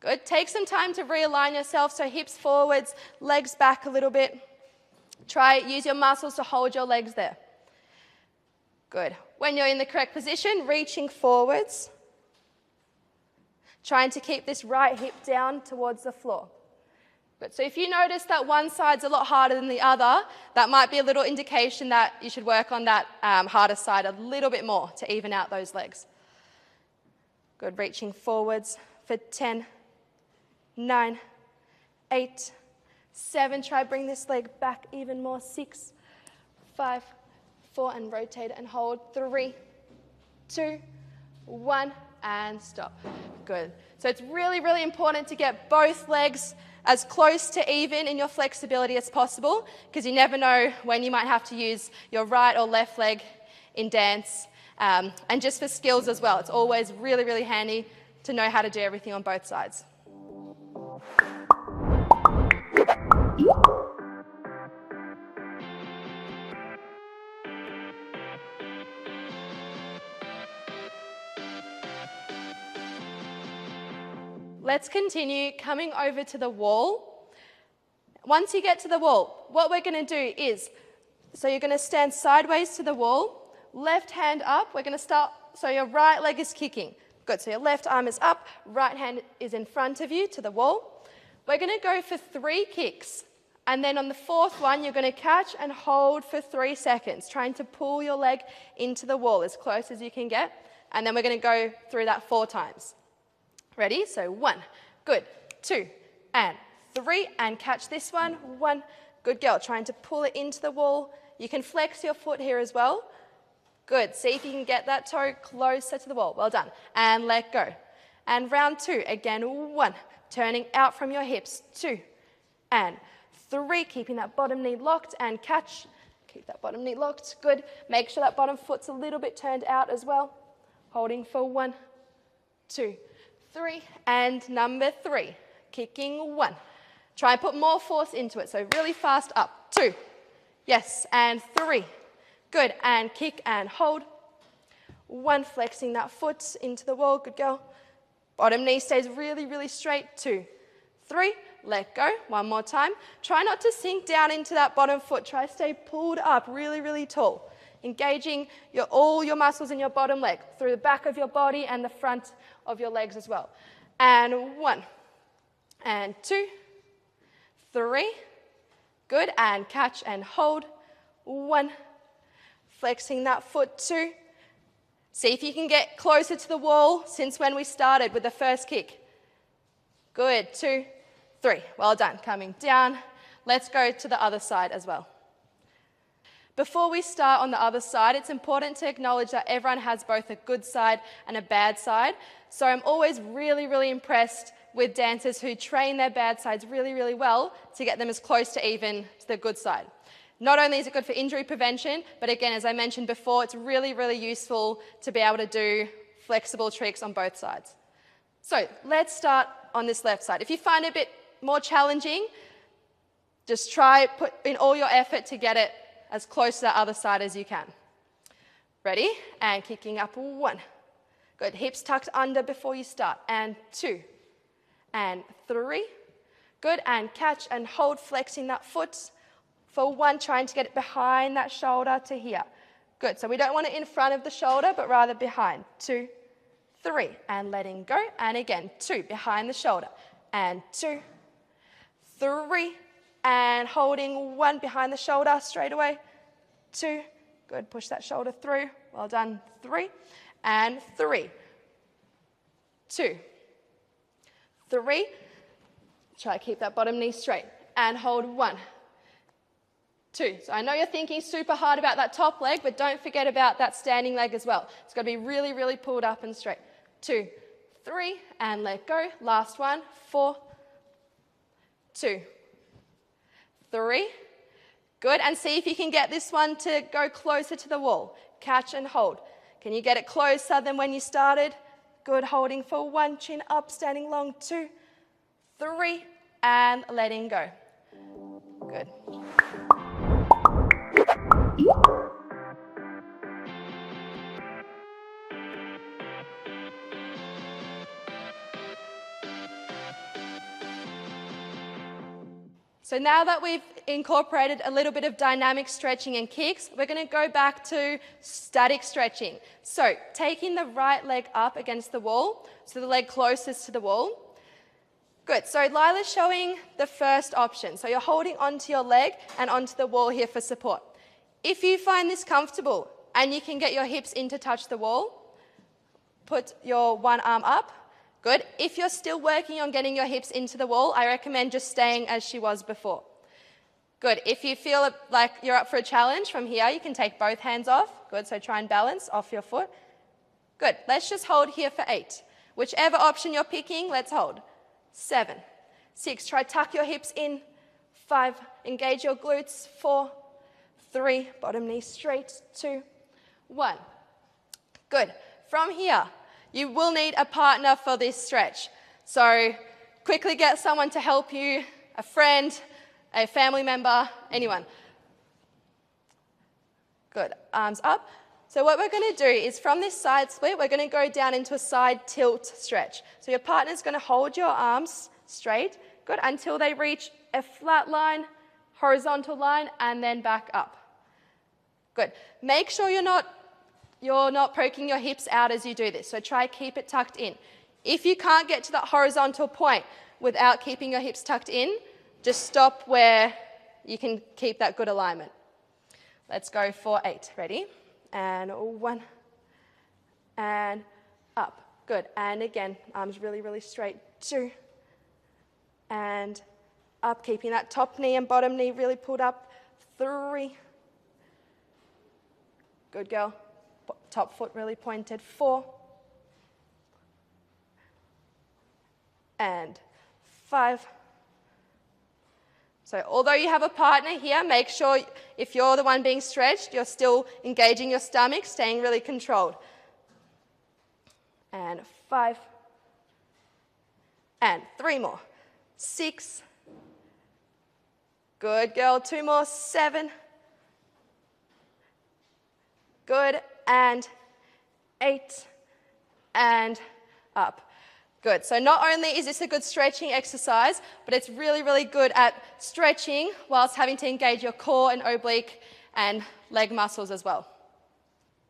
Good. Take some time to realign yourself, so hips forwards, legs back a little bit. Use your muscles to hold your legs there. Good. When you're in the correct position, reaching forwards. Trying to keep this right hip down towards the floor. Good. So if you notice that one side's a lot harder than the other, that might be a little indication that you should work on that harder side a little bit more to even out those legs. Good. Reaching forwards for 10, 9, 8, 7. Try bring this leg back even more. 6, 5, 4, and rotate and hold. 3, 2, 1, and stop. Good. So it's really, really important to get both legs as close to even in your flexibility as possible, because you never know when you might have to use your right or left leg in dance. And just for skills as well, it's always really, really handy to know how to do everything on both sides. Let's continue coming over to the wall. Once you get to the wall, what we're going to do is, so you're going to stand sideways to the wall, left hand up. We're going to start, so your right leg is kicking. Good, so your left arm is up, right hand is in front of you to the wall. We're going to go for 3 kicks. And then on the 4th one, you're going to catch and hold for 3 seconds, trying to pull your leg into the wall as close as you can get. And then we're going to go through that 4 times. Ready? So 1, good, 2, and 3, and catch this one. 1, good girl, trying to pull it into the wall. You can flex your foot here as well. Good. See if you can get that toe closer to the wall. Well done. And let go. And round 2. Again, 1. Turning out from your hips. 2. And 3. Keeping that bottom knee locked and catch. Keep that bottom knee locked. Good. Make sure that bottom foot's a little bit turned out as well. Holding for 1, 2, 3. And number 3. Kicking 1. Try and put more force into it. So really fast up. 2. Yes. And 3. Good. And kick and hold. 1. Flexing that foot into the wall. Good girl. Bottom knee stays really, really straight. 2, 3. Let go. 1 more time. Try not to sink down into that bottom foot. Try to stay pulled up really, really tall. Engaging all your muscles in your bottom leg through the back of your body and the front of your legs as well. And 1. And 2. 3. Good. And catch and hold. 1. Flexing that foot. 2. See if you can get closer to the wall since when we started with the first kick. Good. 2, 3. Well done. Coming down. Let's go to the other side as well. Before we start on the other side, it's important to acknowledge that everyone has both a good side and a bad side. So I'm always really, really impressed with dancers who train their bad sides really, really well to get them as close to even to the good side. Not only is it good for injury prevention, but again, as I mentioned before, it's really, really useful to be able to do flexible tricks on both sides. So let's start on this left side. If you find it a bit more challenging, just try, put in all your effort to get it as close to the other side as you can. Ready? And kicking up. 1. Good. Hips tucked under before you start. And 2. And 3. Good. And catch and hold, flexing that foot. For 1, trying to get it behind that shoulder to here. Good. So we don't want it in front of the shoulder, but rather behind. 2, 3. And letting go. And again, 2. Behind the shoulder. And 2, 3. And holding 1 behind the shoulder straight away. 2. Good. Push that shoulder through. Well done. 3. And 3. 2. 3. Try to keep that bottom knee straight. And hold 1. 2. So I know you're thinking super hard about that top leg, but don't forget about that standing leg as well. It's got to be really, really pulled up and straight. 2, 3. And let go. Last one. 4, 2, 3. Good. And see if you can get this one to go closer to the wall. Catch and hold. Can you get it closer than when you started? Good. Holding for 1. Chin up. Standing long. 2, 3. And letting go. Good. So now that we've incorporated a little bit of dynamic stretching and kicks, we're going to go back to static stretching. So taking the right leg up against the wall, so the leg closest to the wall. Good. So Lila's showing the first option. So you're holding onto your leg and onto the wall here for support. If you find this comfortable and you can get your hips in to touch the wall, put your one arm up. Good. If you're still working on getting your hips into the wall, I recommend just staying as she was before. Good. If you feel like you're up for a challenge from here, you can take both hands off. Good. So try and balance off your foot. Good. Let's just hold here for 8. Whichever option you're picking, let's hold. 7, 6. Try tuck your hips in. 5. Engage your glutes. 4, 3. Bottom knee straight. 2, 1. Good. From here, you will need a partner for this stretch. So quickly get someone to help you, a friend, a family member, anyone. Good. Arms up. So what we're going to do is from this side split, we're going to go down into a side tilt stretch. So your partner's going to hold your arms straight, good, until they reach a flat line, horizontal line, and then back up. Good. Make sure you're not poking your hips out as you do this. So try keep it tucked in. If you can't get to that horizontal point without keeping your hips tucked in, just stop where you can keep that good alignment. Let's go for 8. Ready? And 1. And up. Good. And again, arms really, really straight. 2. And up, keeping that top knee and bottom knee really pulled up. 3. Good girl. Top foot really pointed. 4. And 5. So although you have a partner here, make sure if you're the one being stretched, you're still engaging your stomach, staying really controlled. And 5. And 3 more. 6. Good girl. 2 more. 7. Good. And 8. And up. Good. So not only is this a good stretching exercise, but it's really, really good at stretching whilst having to engage your core and oblique and leg muscles as well.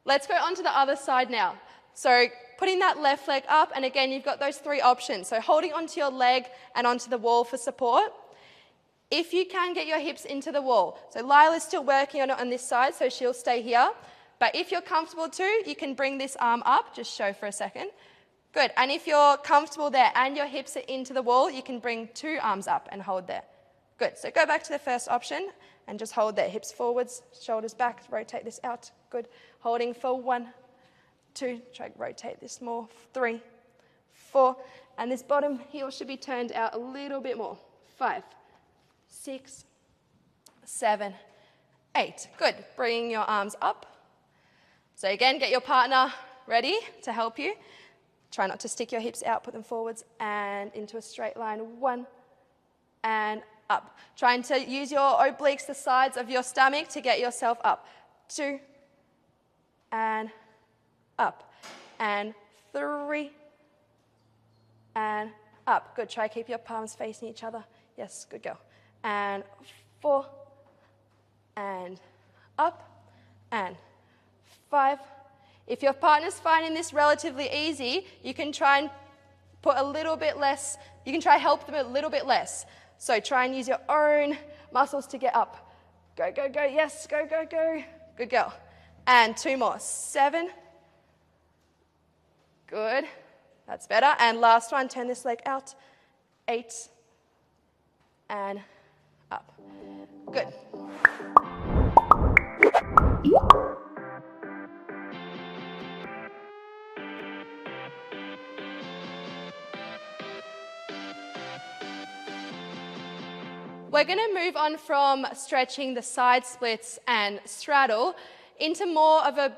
Let's go on to the other side now. So putting that left leg up, and again, you've got those 3 options. So holding onto your leg and onto the wall for support. If you can, get your hips into the wall. So Lila's still working on it on this side, so she'll stay here. But if you're comfortable too, you can bring this arm up. Just show for a second. Good. And if you're comfortable there and your hips are into the wall, you can bring 2 arms up and hold there. Good. So go back to the first option and just hold there. Hips forwards, shoulders back, rotate this out. Good. Holding for 1, 2, try to rotate this more. 3, 4. And this bottom heel should be turned out a little bit more. 5, 6, 7, 8. Good. Bring your arms up. So again, get your partner ready to help you. Try not to stick your hips out, put them forwards and into a straight line. 1 and up. Trying to use your obliques, the sides of your stomach, to get yourself up. 2 and up. And 3 and up. Good. Try to keep your palms facing each other. Yes, good girl. And 4 and up. And 5. If your partner's finding this relatively easy, you can try and put a little bit less, you can try to help them a little bit less. So try and use your own muscles to get up. Go, go, go, yes, go, go, go. Good girl. And 2 more. 7. Good. That's better. And last one, turn this leg out. 8. And up. Good. We're going to move on from stretching the side splits and straddle into more of a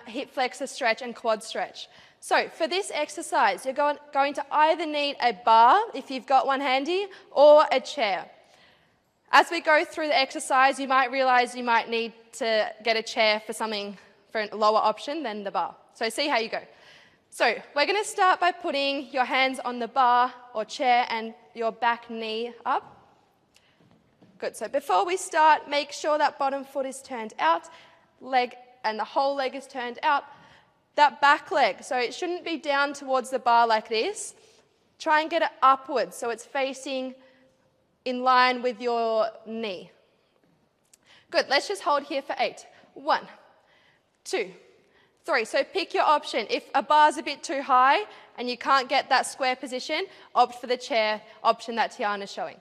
hip flexor stretch and quad stretch. So for this exercise, you're going to either need a bar, if you've got one handy, or a chair. As we go through the exercise, you might realize you might need to get a chair for a lower option than the bar. So see how you go. So we're going to start by putting your hands on the bar or chair and your back knee up. Good. So before we start, make sure that bottom foot is turned out, leg and the whole leg is turned out. That back leg, so it shouldn't be down towards the bar like this. Try and get it upwards so it's facing in line with your knee. Good. Let's just hold here for 8. 1, 2, 3. So pick your option. If a bar's a bit too high and you can't get that square position, opt for the chair option that Tiana's showing.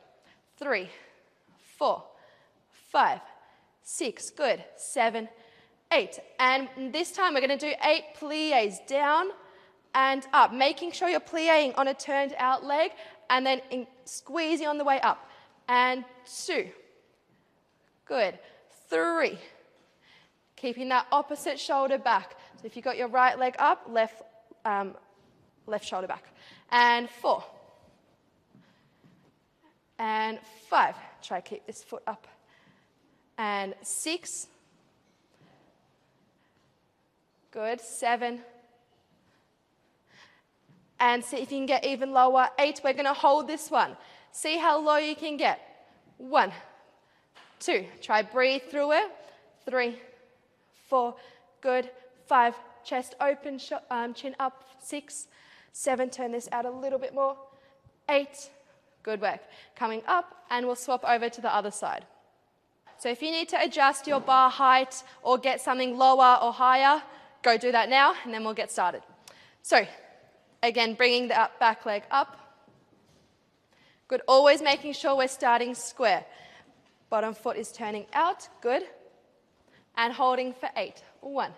3, 4, 5, 6, good, 7, 8. And this time we're going to do 8 pliés down and up, making sure you're pliéing on a turned out leg and then squeezing on the way up. And 2, good, 3, keeping that opposite shoulder back. So if you've got your right leg up, left shoulder back. And 4, and 5. Try to keep this foot up. And 6. Good. 7. And see if you can get even lower. 8. We're going to hold this one. See how low you can get. 1, 2. Try breathe through it. 3, 4. Good. 5. Chest open, chin up. 6, 7. Turn this out a little bit more. 8. Good work. Coming up, and we'll swap over to the other side. So if you need to adjust your bar height or get something lower or higher, go do that now, and then we'll get started. So again, bringing the back leg up. Good. Always making sure we're starting square. Bottom foot is turning out. Good. And holding for 8. 1,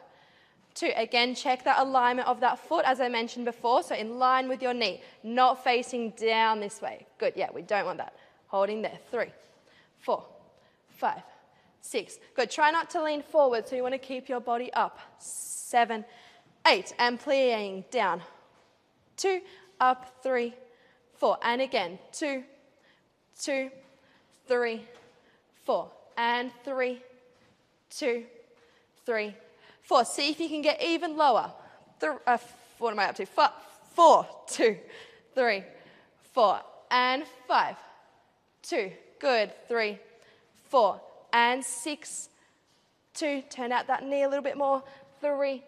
2. Again, check that alignment of that foot as I mentioned before, so in line with your knee, not facing down this way. Good, yeah, we don't want that. Holding there. 3, 4, 5, 6. Good, try not to lean forward, so you want to keep your body up. 7, 8, and playing down. 2, up, 3, 4, and again, 2, 2, 3, 4, and 3, 2, 3, 4. See if you can get even lower. What am I up to? 4, 2, 3, 4, and 5, 2. Good. 3, 4, and 6, 2. Turn out that knee a little bit more. 3,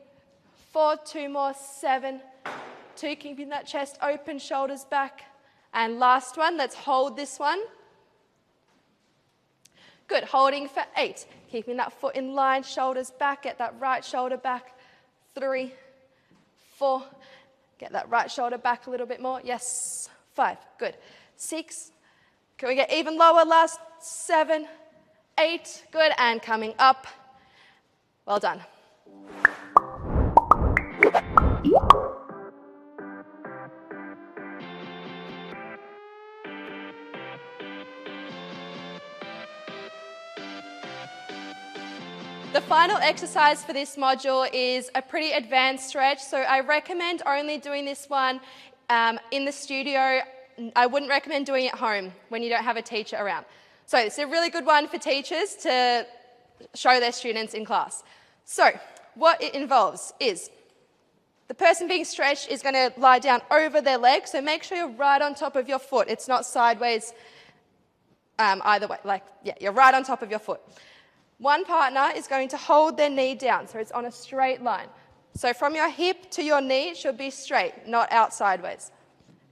4, 2 more. 7, 2. Keeping that chest open, shoulders back. And last one. Let's hold this one. Good, holding for 8. Keeping that foot in line, shoulders back, get that right shoulder back. 3, 4, get that right shoulder back a little bit more. Yes, 5, good. 6, can we get even lower? Last 7, 8, good, and coming up. Well done. The final exercise for this module is a pretty advanced stretch, so I recommend only doing this one in the studio. I wouldn't recommend doing it at home when you don't have a teacher around. So it's a really good one for teachers to show their students in class. So what it involves is the person being stretched is going to lie down over their leg, so make sure you're right on top of your foot. It's not sideways either way. You're right on top of your foot. One partner is going to hold their knee down, so it's on a straight line. So from your hip to your knee, it should be straight, not out sideways.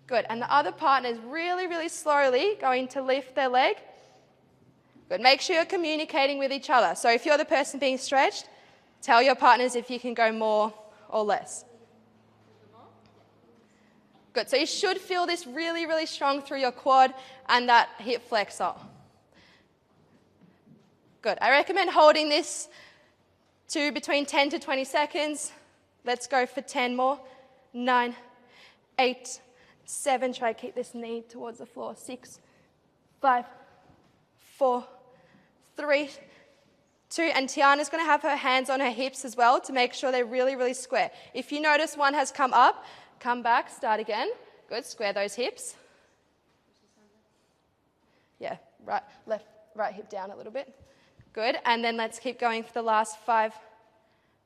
Good, and the other partner is really, really slowly going to lift their leg. Good, make sure you're communicating with each other. So if you're the person being stretched, tell your partners if you can go more or less. Good, so you should feel this really, really strong through your quad and that hip flexor. Good. I recommend holding this to between 10 to 20 seconds. Let's go for 10 more. 9, 8, 7. Try to keep this knee towards the floor. 6, 5, 4, 3, 2. And Tiana's going to have her hands on her hips as well to make sure they're really, really square. If you notice one has come up, come back, start again. Good. Square those hips. Yeah, right hip down a little bit. Good, and then let's keep going for the last 5,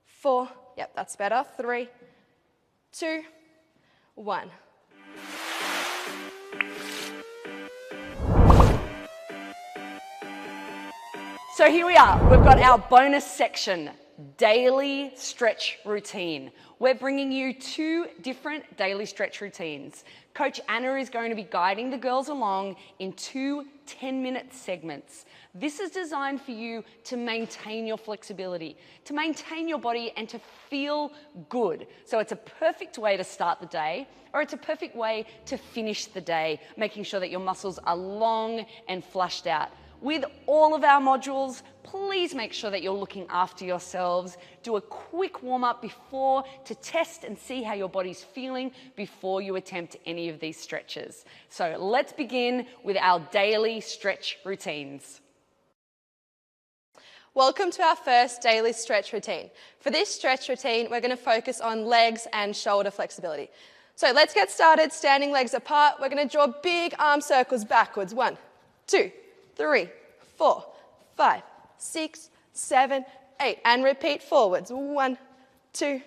4, yep, that's better. 3, 2, 1. So here we are, we've got our bonus section, daily stretch routine. We're bringing you 2 different daily stretch routines. Coach Anna is going to be guiding the girls along in 2 10-minute segments. This is designed for you to maintain your flexibility, to maintain your body and to feel good. So it's a perfect way to start the day, or it's a perfect way to finish the day, making sure that your muscles are long and flushed out. With all of our modules, please make sure that you're looking after yourselves. Do a quick warm-up before to test and see how your body's feeling before you attempt any of these stretches. So let's begin with our daily stretch routines. Welcome to our first daily stretch routine. For this stretch routine, we're going to focus on legs and shoulder flexibility. So let's get started, standing legs apart. We're going to draw big arm circles backwards. 1, 2, 3, 4, 5, 6, 7, 8. And repeat forwards. 1, 2,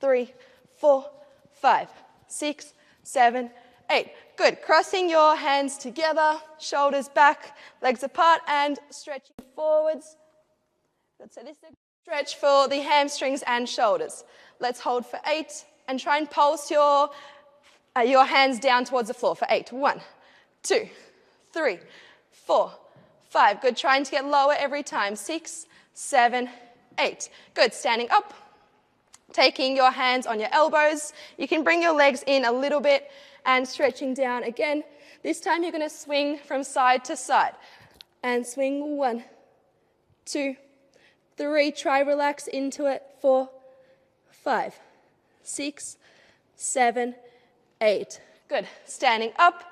3, 4, 5, 6, 7, 8. Good. Crossing your hands together, shoulders back, legs apart, and stretching forwards. Good. So this is a stretch for the hamstrings and shoulders. Let's hold for 8 and try and pulse your hands down towards the floor for 8. 1, 2, 3, 4, 5. Good. Trying to get lower every time. 6, 7, 8. Good. Standing up. Taking your hands on your elbows. You can bring your legs in a little bit and stretching down again. This time you're going to swing from side to side. And swing 1, 2, 3. Try relax into it. 4, 5, 6, 7, 8. Good. Standing up.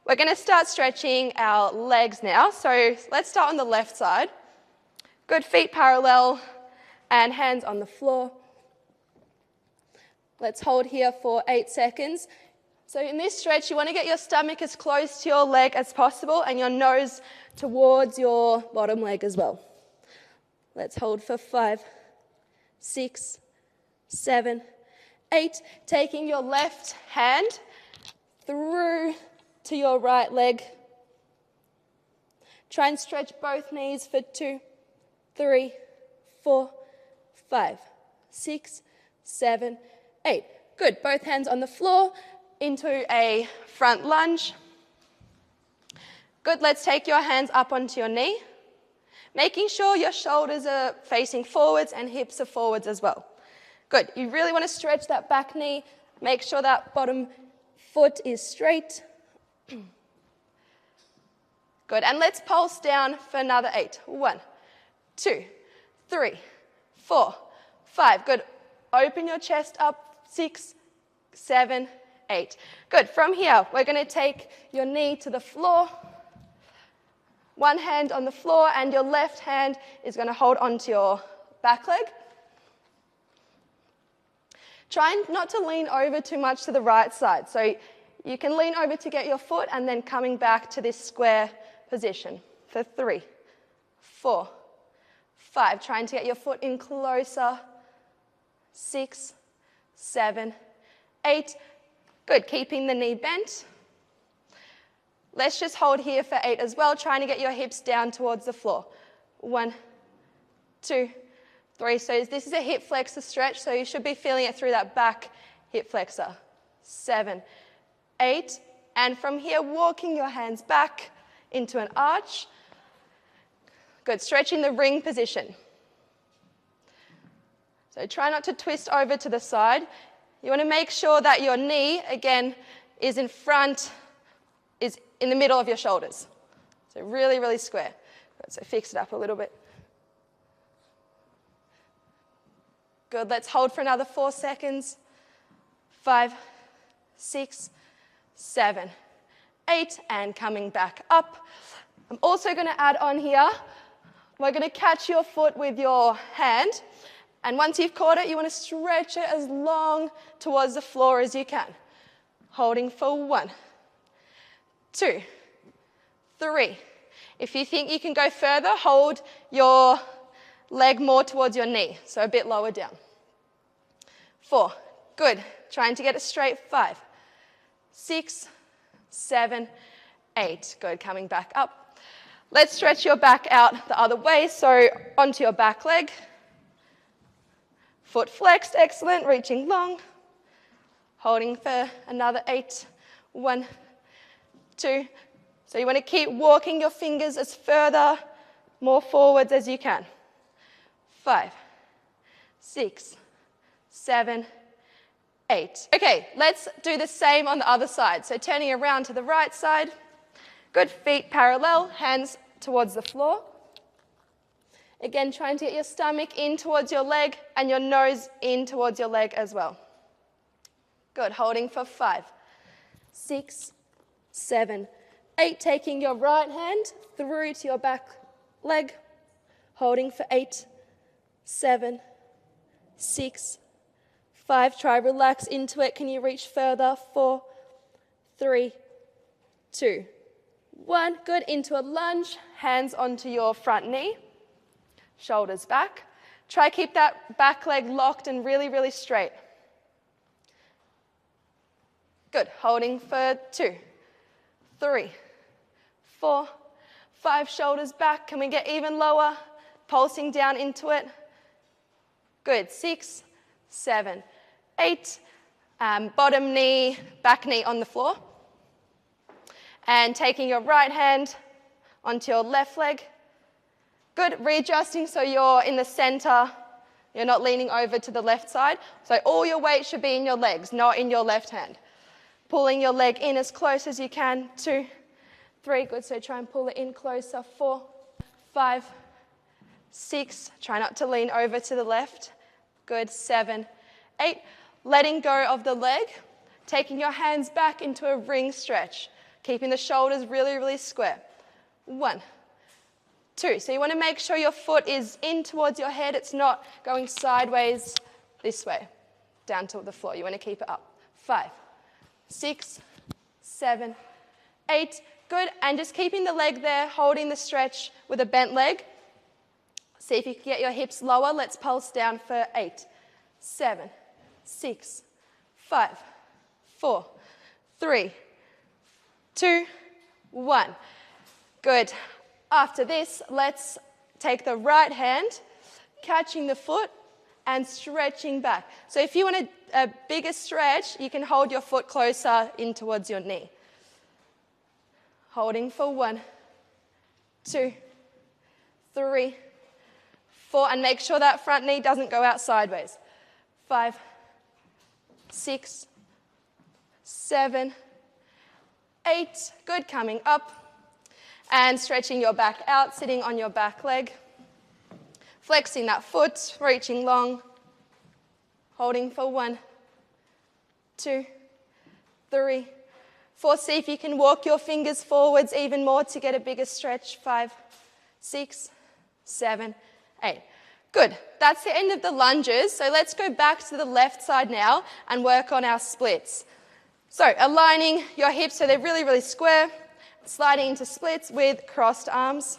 We're going to start stretching our legs now. So let's start on the left side. Good, feet parallel and hands on the floor. Let's hold here for 8 seconds. So in this stretch, you want to get your stomach as close to your leg as possible and your nose towards your bottom leg as well. Let's hold for 5, 6, 7, 8. Taking your left hand through to your right leg. Try and stretch both knees for 2, 3, 4, 5, 6, 7, 8. Good. Both hands on the floor into a front lunge. Good. Let's take your hands up onto your knee, making sure your shoulders are facing forwards and hips are forwards as well. Good. You really want to stretch that back knee. Make sure that bottom foot is straight. Good. And let's pulse down for another 8. 1, 2, 3, 4, 5. Good. Open your chest up. 6, 7, 8. Good. From here, we're going to take your knee to the floor. One hand on the floor, and your left hand is going to hold onto your back leg. Try not to lean over too much to the right side. So you can lean over to get your foot and then coming back to this square position for 3, 4, 5. Trying to get your foot in closer. 6, 7, 8. Good. Keeping the knee bent. Let's just hold here for 8 as well, trying to get your hips down towards the floor. 1, 2, 3. So this is a hip flexor stretch, so you should be feeling it through that back hip flexor. 7, 8. And from here, walking your hands back into an arch. Good. Stretching the ring position. So try not to twist over to the side. You want to make sure that your knee, again, is in front, is in the middle of your shoulders. So really, really square. Good. So fix it up a little bit. Good. Let's hold for another 4 seconds. 5, 6, 7, 8. And coming back up. I'm also going to add on here, we're going to catch your foot with your hand. And once you've caught it, you want to stretch it as long towards the floor as you can. Holding for 1, 2, 3. If you think you can go further, hold your leg more towards your knee, so a bit lower down. 4. Good. Trying to get it straight. 5, 6, 7, 8. Good. Coming back up. Let's stretch your back out the other way, so onto your back leg. Foot flexed, excellent, reaching long. Holding for another 8. 1, 2. So you want to keep walking your fingers as further, more forwards as you can. 5, 6, 7, 8. Okay, let's do the same on the other side. So turning around to the right side. Good, feet parallel, hands towards the floor. Again, trying to get your stomach in towards your leg and your nose in towards your leg as well. Good. Holding for 5, 6, 7, 8. Taking your right hand through to your back leg. Holding for 8, 7, 6, 5. Try relax into it. Can you reach further? 4, 3, 2, 1. Good. Into a lunge. Hands onto your front knee. Shoulders back. Try keep that back leg locked and really, really straight. Good. Holding for 2, 3, 4, 5. Shoulders back. Can we get even lower? Pulsing down into it. Good. 6, 7, 8. Bottom knee, back knee on the floor. And taking your right hand onto your left leg. Good. Readjusting so you're in the center. You're not leaning over to the left side. So all your weight should be in your legs, not in your left hand. Pulling your leg in as close as you can. 2, 3. Good. So try and pull it in closer. 4, 5, 6. Try not to lean over to the left. Good. 7, 8. Letting go of the leg, taking your hands back into a ring stretch, keeping the shoulders really, really square. 1, 2. So you want to make sure your foot is in towards your head. It's not going sideways this way, down to the floor. You want to keep it up. 5, 6, 7, 8. Good. And just keeping the leg there, holding the stretch with a bent leg. See if you can get your hips lower. Let's pulse down for 8, 7, 6, 5, 4, 3, 2, 1. Good. After this, let's take the right hand, catching the foot and stretching back. So if you want a bigger stretch, you can hold your foot closer in towards your knee. Holding for 1, 2, 3, 4, and make sure that front knee doesn't go out sideways. 5, 6, 7, 8. Good. Coming up and stretching your back out, sitting on your back leg. Flexing that foot, reaching long. Holding for 1, 2, 3, 4. See if you can walk your fingers forwards even more to get a bigger stretch. 5, 6, 7, 8. Good. That's the end of the lunges. So let's go back to the left side now and work on our splits. So aligning your hips so they're really, really square, sliding into splits with crossed arms.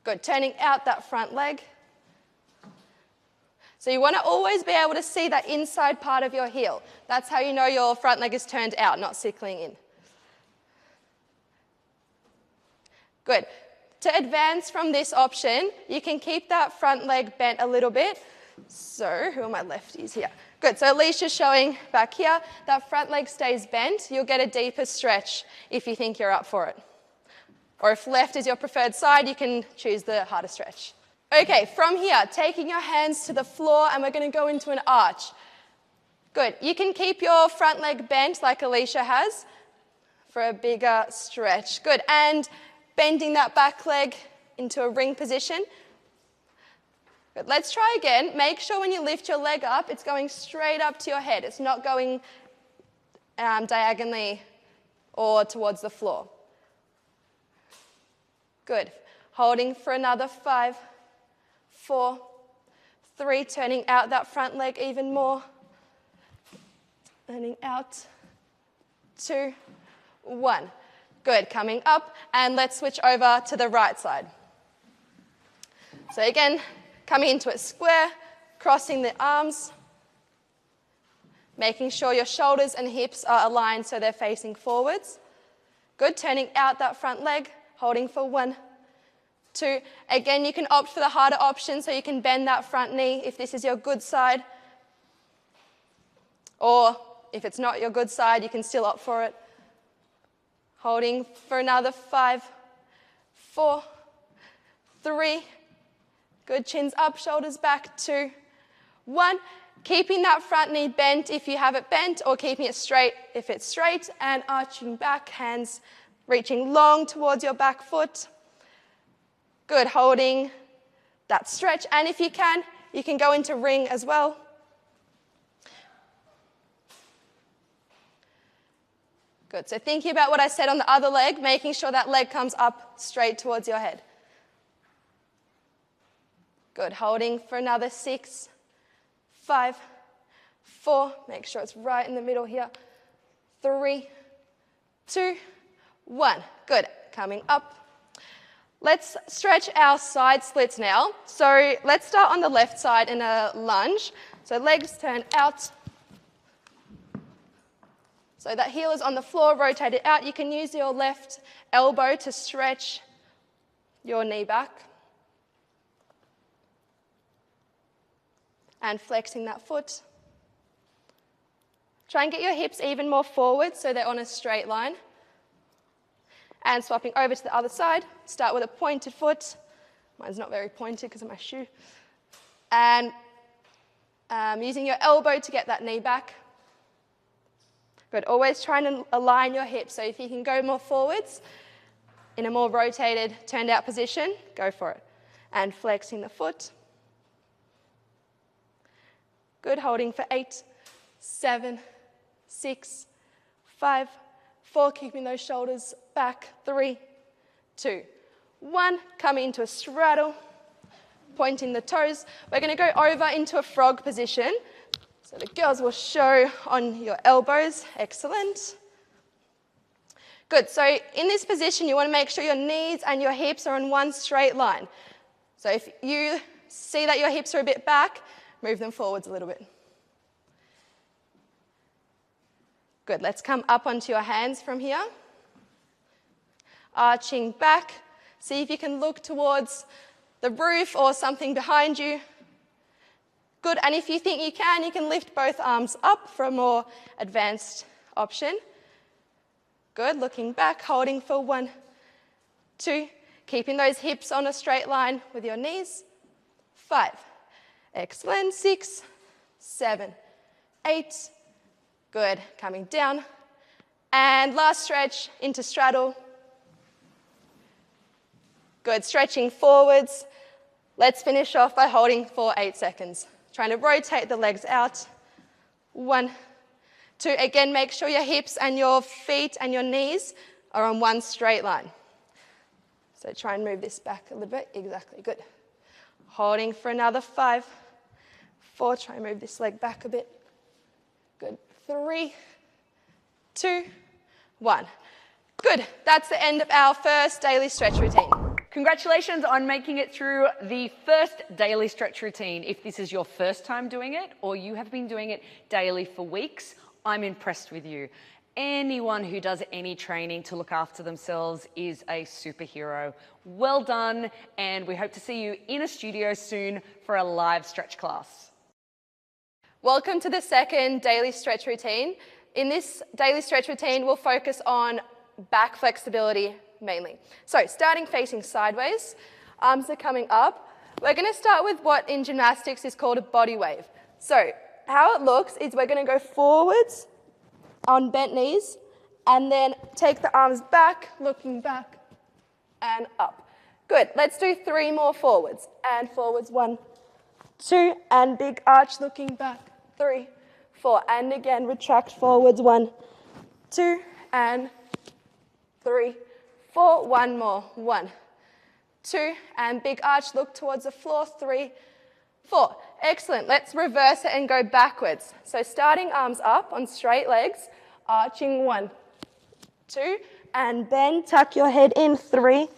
Good. Turning out that front leg. So you want to always be able to see that inside part of your heel. That's how you know your front leg is turned out, not sickling in. Good. To advance from this option, you can keep that front leg bent a little bit. So, who are my lefties here? Good. So Alicia's showing back here. That front leg stays bent. You'll get a deeper stretch if you think you're up for it. Or if left is your preferred side, you can choose the harder stretch. Okay, from here, taking your hands to the floor, and we're going to go into an arch. Good. You can keep your front leg bent like Alicia has for a bigger stretch. Good. And bending that back leg into a ring position. Good. Let's try again. Make sure when you lift your leg up, it's going straight up to your head. It's not going diagonally or towards the floor. Good. Holding for another 5, 4, 3. Turning out that front leg even more. Turning out. 2, 1. Good. Coming up, and let's switch over to the right side. So again, coming into it square, crossing the arms, making sure your shoulders and hips are aligned so they're facing forwards. Good. Turning out that front leg, holding for 1, 2. Again, you can opt for the harder option, so you can bend that front knee if this is your good side. Or if it's not your good side, you can still opt for it. Holding for another 5, 4, 3. Good. Chins up, shoulders back. 2, 1. Keeping that front knee bent if you have it bent, or keeping it straight if it's straight, and arching back, hands reaching long towards your back foot. Good. Holding that stretch, and if you can go into ring as well. Good. So thinking about what I said on the other leg, making sure that leg comes up straight towards your head. Good. Holding for another 6, 5, 4. Make sure it's right in the middle here. 3, 2, 1. Good. Coming up. Let's stretch our side splits now. So let's start on the left side in a lunge. So legs turn out. So that heel is on the floor, rotate it out. You can use your left elbow to stretch your knee back. And flexing that foot. Try and get your hips even more forward so they're on a straight line. And swapping over to the other side. Start with a pointed foot. Mine's not very pointed because of my shoe. And using your elbow to get that knee back. But always trying to align your hips. So if you can go more forwards in a more rotated, turned out position, go for it. and flexing the foot. Good, holding for 8, 7, 6, 5, 4, keeping those shoulders back, 3, 2, 1, coming into a straddle, pointing the toes. We're going to go over into a frog position. So the girls will show on your elbows. Excellent. Good, so in this position you want to make sure your knees and your hips are on one straight line. So if you see that your hips are a bit back, move them forwards a little bit. Good, let's come up onto your hands from here. Arching back. See if you can look towards the roof or something behind you. Good, and if you think you can lift both arms up for a more advanced option. Good, looking back, holding for 1, 2, keeping those hips on a straight line with your knees. 5, excellent, 6, 7, 8, good, coming down. And last stretch into straddle. Good, stretching forwards. Let's finish off by holding for 8 seconds. Trying to rotate the legs out. 1, 2, again, make sure your hips and your feet and your knees are on one straight line. So try and move this back a little bit. Exactly, good. Holding for another 5, 4, try and move this leg back a bit. Good, 3, 2, 1. Good, that's the end of our first daily stretch routine. Congratulations on making it through the first daily stretch routine. If this is your first time doing it or you have been doing it daily for weeks, I'm impressed with you. Anyone who does any training to look after themselves is a superhero. Well done, and we hope to see you in a studio soon for a live stretch class. Welcome to the second daily stretch routine. In this daily stretch routine, we'll focus on back flexibility mainly. So starting facing sideways, arms are coming up. We're going to start with what in gymnastics is called a body wave. So how it looks is we're going to go forwards on bent knees and then take the arms back, looking back and up. Good, let's do 3 more forwards. And forwards, 1, 2, and big arch looking back, 3, 4. And again, retract forwards, 1, 2, and 3, 4, 1 more, 1, 2, and big arch, look towards the floor, 3, 4. Excellent, let's reverse it and go backwards. So starting arms up on straight legs, arching, 1, 2, and bend, tuck your head in, 3,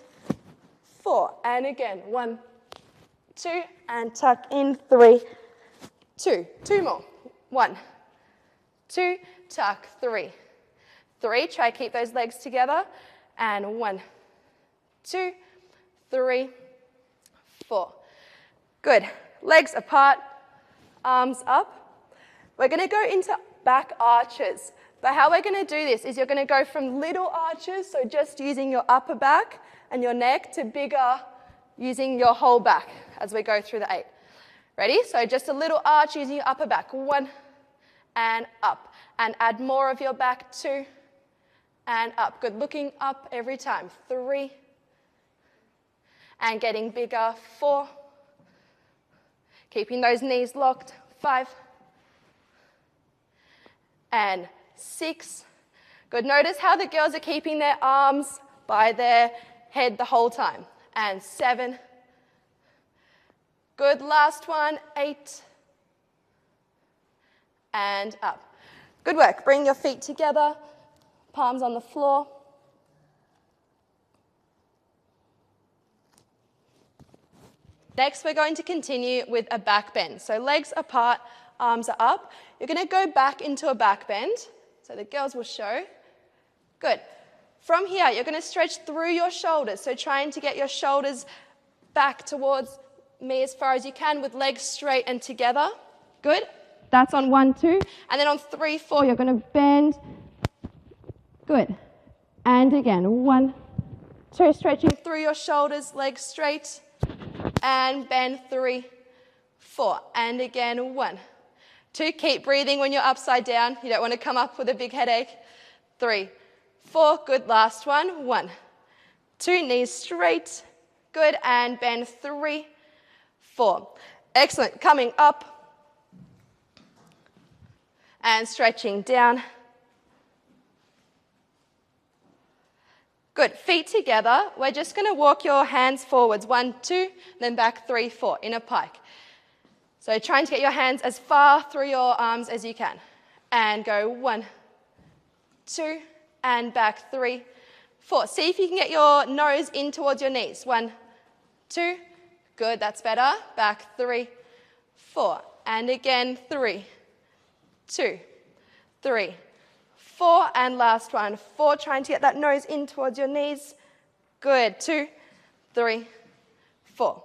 4. And again, 1, 2, and tuck in, 3, 2. 2 more, 1, 2, tuck, 3, 3. Try to keep those legs together. And 1, 2, 3, 4. Good. Legs apart, arms up. We're going to go into back arches. But how we're going to do this is you're going to go from little arches, so just using your upper back and your neck, to bigger using your whole back as we go through the 8. Ready? So just a little arch using your upper back. 1 and up. And add more of your back, 2 and up. Good, looking up every time. 3, and getting bigger, 4, keeping those knees locked, 5, and 6. Good, notice how the girls are keeping their arms by their head the whole time. And 7. Good, last one, 8, and up. Good work, bring your feet together. Palms on the floor. Next, we're going to continue with a back bend. So legs apart, arms are up. You're going to go back into a back bend. So the girls will show. Good. From here, you're going to stretch through your shoulders. So trying to get your shoulders back towards me as far as you can with legs straight and together. Good. That's on 1, 2. And then on 3, 4, you're going to bend. Good. And again, 1, 2, stretching through your shoulders, legs straight, and bend, 3, 4. And again, 1, 2. Keep breathing when you're upside down. You don't want to come up with a big headache. 3, 4. Good. Last one. 1, 2. Knees straight. Good, and bend 3, 4. Excellent. Coming up and stretching down. Good. Feet together. We're just going to walk your hands forwards. 1, 2, then back 3, 4 in a pike. So trying to get your hands as far through your arms as you can. And go 1, 2, and back 3, 4. See if you can get your nose in towards your knees. 1, 2. Good, that's better. Back 3, 4. And again, 3, 2, 3, 4. And last one, 4. Trying to get that nose in towards your knees. Good. 2, 3, 4.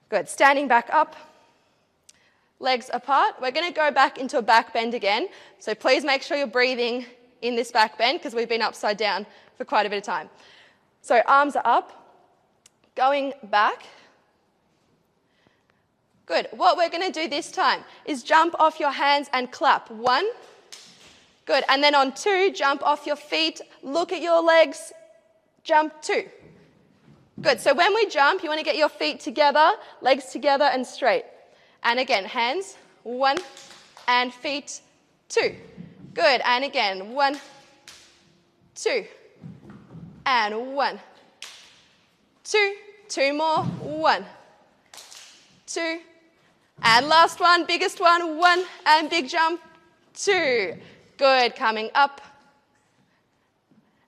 Good. Standing back up. Legs apart. We're going to go back into a back bend again. So please make sure you're breathing in this back bend because we've been upside down for quite a bit of time. So arms are up. Going back. Good. What we're going to do this time is jump off your hands and clap. 1. Good. And then on 2, jump off your feet. Look at your legs. Jump 2. Good. So when we jump, you want to get your feet together, legs together and straight. And again, hands. 1 and feet. 2. Good. And again, 1, 2. And 1, 2. 2 more. 1, 2. And last one, biggest one. 1 and big jump. 2. Good. Coming up.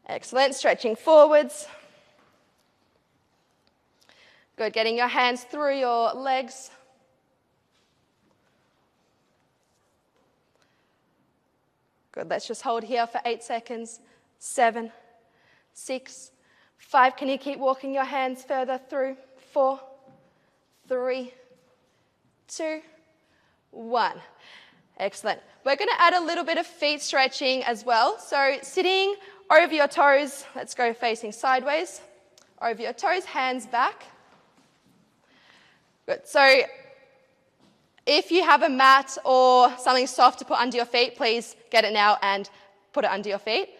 Excellent. Stretching forwards. Good. Getting your hands through your legs. Good. Let's just hold here for 8 seconds. 7, 6, 5. Can you keep walking your hands further through? 4, 3, 2, 1. Excellent. We're going to add a little bit of feet stretching as well. So sitting over your toes, let's go facing sideways. Over your toes, hands back. Good. So if you have a mat or something soft to put under your feet, please get it now and put it under your feet.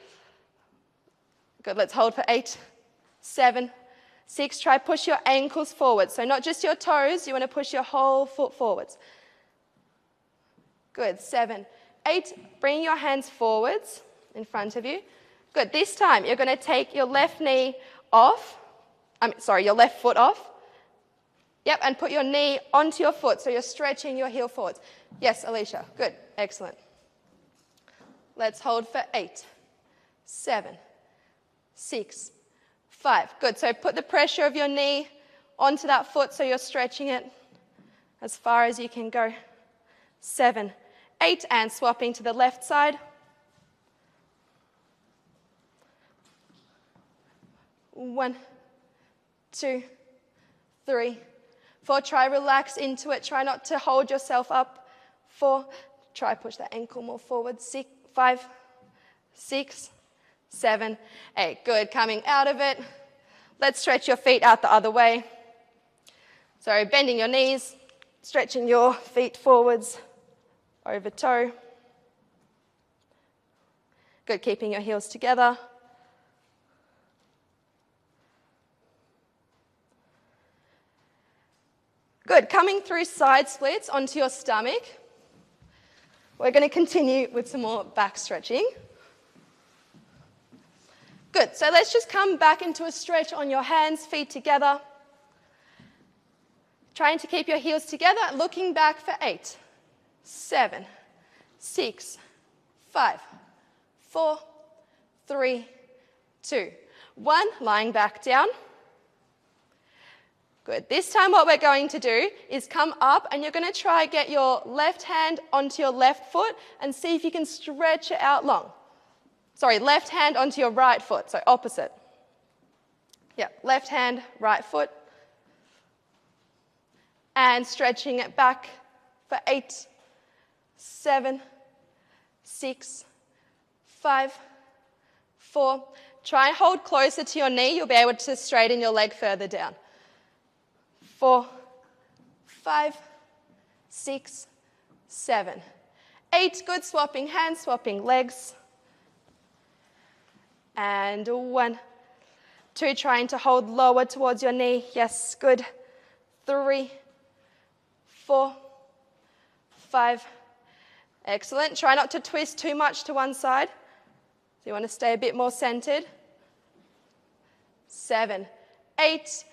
Good. Let's hold for 8, 7, 6. Try push your ankles forward. So not just your toes, you want to push your whole foot forwards. Good. 7, 8. Bring your hands forwards in front of you. Good. This time you're going to take your left knee off. Your left foot off. Yep, and put your knee onto your foot, so you're stretching your heel forwards. Yes, Alicia, good, excellent. Let's hold for 8, 7, 6, 5. Good, so put the pressure of your knee onto that foot, so you're stretching it as far as you can go. 7, 8, and swapping to the left side. 1, 2, 3, 4, try relax into it. Try not to hold yourself up. 4, try push the ankle more forward. 6, 5, 6, 7, 8. Good, coming out of it. Let's stretch your feet out the other way. So bending your knees, stretching your feet forwards, over toe. Good, keeping your heels together. Good, coming through side splits onto your stomach. We're going to continue with some more back stretching. Good, so let's just come back into a stretch on your hands, feet together. Trying to keep your heels together, looking back for 8, 7, 6, 5, 4, 3, 2, 1. Lying back down. Good. This time what we're going to do is come up and you're going to try get your left hand onto your left foot and see if you can stretch it out long. Sorry, left hand onto your right foot, so opposite. Yep, left hand, right foot. And stretching it back for 8, 7, 6, 5, 4. Try and hold closer to your knee. You'll be able to straighten your leg further down. 4, 5, 6, 7, 8. Good, swapping hands, swapping legs. And 1, 2, trying to hold lower towards your knee. Yes, good. 3, 4, 5. Excellent. Try not to twist too much to one side. So you want to stay a bit more centered. 7, 8.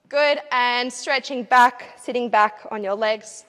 Good. And stretching back, sitting back on your legs.